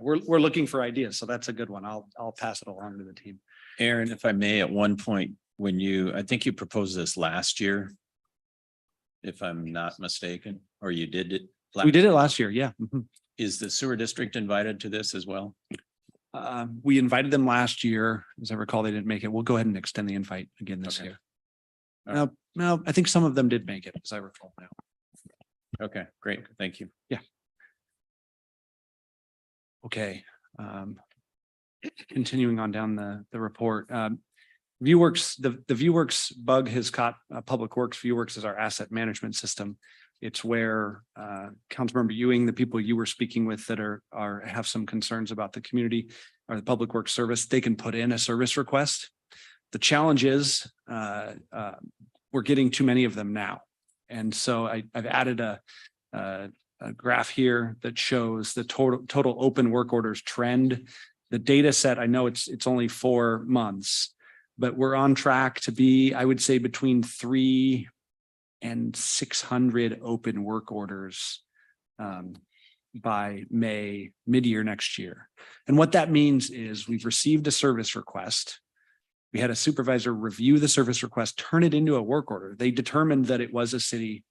We're looking for ideas. So that's a good one. I'll pass it along to the team. Aaron, if I may, at one point when I think you proposed this last year, if I'm not mistaken, or you did it. We did it last year. Yeah. Mm-hmm. Is the sewer district invited to this as well? We invited them last year. As I recall, they didn't make it. We'll go ahead and extend the invite again this year. No, I think some of them did make it, as I recall now. Okay, great. Thank you. Yeah. Okay. Continuing on down the report. ViewWorks, the ViewWorks bug has caught Public Works. ViewWorks is our asset management system. It's where Councilmember Ewing, the people you were speaking with that have some concerns about the community or the Public Works service, they can put in a service request. The challenge is we're getting too many of them now. And so I've added a graph here that shows the total open work orders trend. The data set, I know it's only 4 months, but we're on track to be, I would say, between 300 and 600 open work orders by mid-year next year. And what that means is we've received a service request. We had a supervisor review the service request, turn it into a work order. They determined that it was a city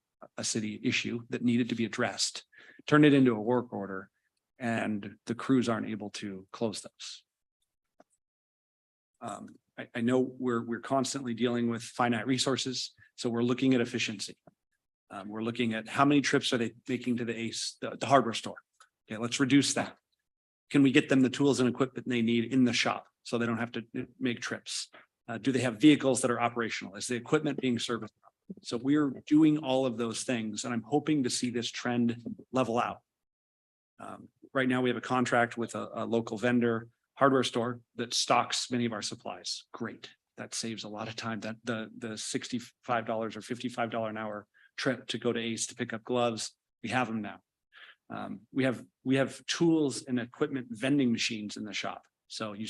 issue that needed to be addressed, turn it into a work order, and the crews aren't able to close those. I know we're constantly dealing with finite resources, so we're looking at efficiency. We're looking at how many trips are they making to the hardware store. Okay, let's reduce that. Can we get them the tools and equipment they need in the shop so they don't have to make trips? Do they have vehicles that are operational? Is the equipment being serviced? So we're doing all of those things, and I'm hoping to see this trend level out. Right now, we have a contract with a local vendor, hardware store that stocks many of our supplies. Great. That saves a lot of time. That the $65 or $55 an hour trip to go to Ace to pick up gloves, we have them now. We have tools and equipment vending machines in the shop. So you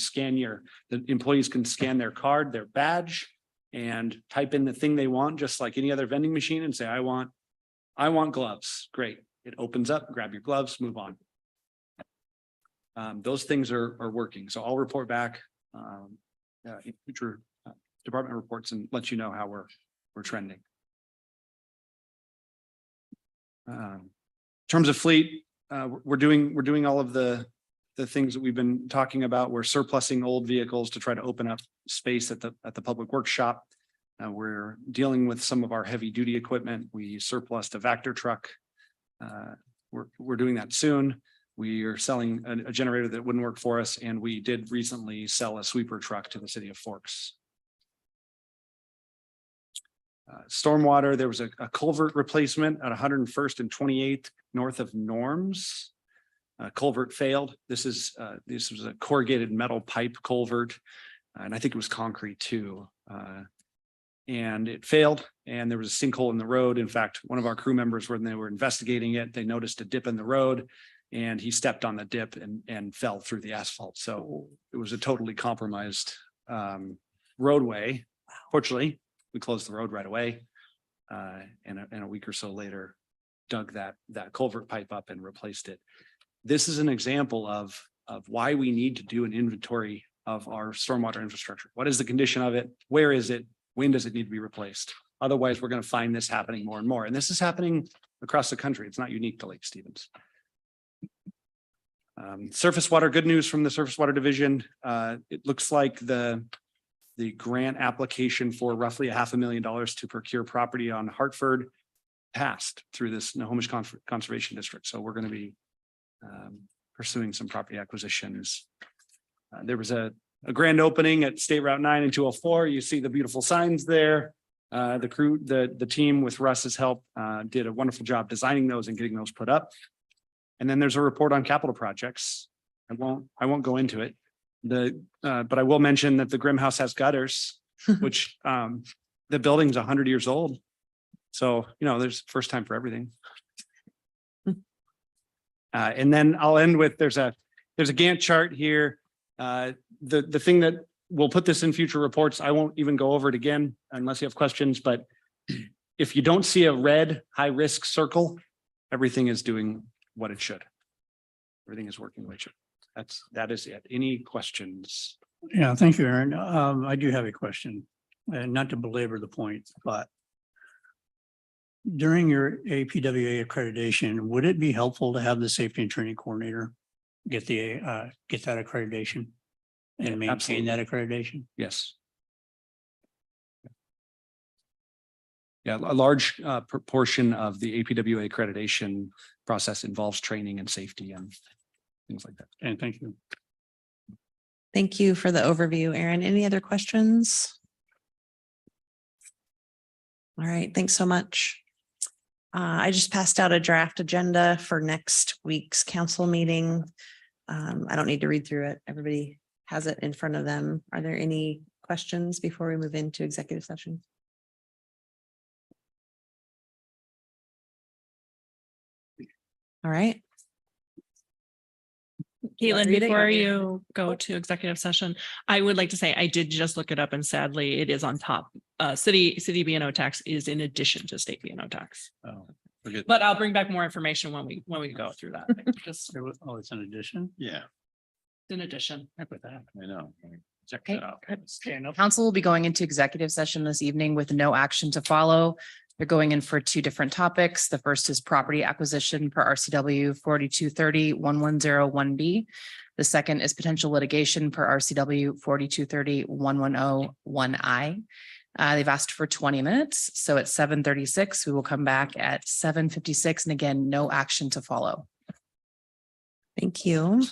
the employees can scan their card, their badge, and type in the thing they want, just like any other vending machine, and say, I want gloves. Great. It opens up, grab your gloves, move on. Those things are working. So I'll report back in future department reports and let you know how we're trending. In terms of fleet, we're doing all of the things that we've been talking about. We're surplusing old vehicles to try to open up space at the public works shop. We're dealing with some of our heavy duty equipment. We surplused a Vector truck. We're doing that soon. We are selling a generator that wouldn't work for us, and we did recently sell a sweeper truck to the city of Forks. Stormwater, there was a culvert replacement at 101st and 28th north of Norms. Culvert failed. This was a corrugated metal pipe culvert, and I think it was concrete too. And it failed, and there was a sinkhole in the road. In fact, one of our crew members, when they were investigating it, they noticed a dip in the road, and he stepped on the dip and fell through the asphalt. So it was a totally compromised roadway. Fortunately, we closed the road right away, and a week or so later, dug that culvert pipe up and replaced it. This is an example of why we need to do an inventory of our stormwater infrastructure. What is the condition of it? Where is it? When does it need to be replaced? Otherwise, we're going to find this happening more and more. And this is happening across the country. It's not unique to Lake Stevens. Surface water, good news from the Surface Water Division. It looks like the grant application for roughly $500,000 to procure property on Hartford passed through this Nahomish Conservation District. So we're going to be pursuing some property acquisitions. There was a grand opening at State Route 9 and 204. You see the beautiful signs there. The team with Russ's help did a wonderful job designing those and getting those put up. And then there's a report on capital projects. I won't go into it. But I will mention that the Grimm House has gutters, which the building's 100 years old. So, there's first time for everything. And then I'll end with there's a Gantt chart here. The thing that we'll put this in future reports, I won't even go over it again unless you have questions. But if you don't see a red high risk circle, everything is doing what it should. Everything is working the way it should. That is it. Any questions? Yeah, thank you, Aaron. I do have a question, and not to belabor the point, but during your APWA accreditation, would it be helpful to have the safety and training coordinator get that accreditation and maintain Absolutely. that accreditation? Yes. Yeah, a large proportion of the APWA accreditation process involves training and safety and things like that. And thank you. Thank you for the overview, Aaron. Any other questions? All right, thanks so much. I just passed out a draft agenda for next week's council meeting. I don't need to read through it. Everybody has it in front of them. Are there any questions before we move into executive session? All right. Caitlin, Read it. before you go to executive session, I would like to say I did just look it up, and sadly it is on top. City B&O tax is in addition to state B&O tax. Oh, But I'll bring back more information when we go through that. Just Oh, it's an addition? Yeah, in addition. I put that. I know. Check Okay, that out. Council will be going into executive session this evening with no action to follow. They're going in for two different topics. The first is property acquisition per RCW 4230-1101B. The second is potential litigation per RCW 4230-1101I. They've asked for 20 minutes. So at 7:36, we will come back at 7:56. And again, no action to follow. Thank you.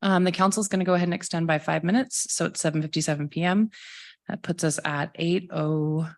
The council's going to go ahead and extend by 5 minutes, so it's 7:57 PM. That puts us at 8:02.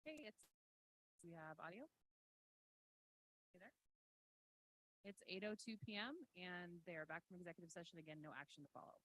Okay, we have audio. Hey there. It's 8:02 PM and they are back from executive session again, no action to follow.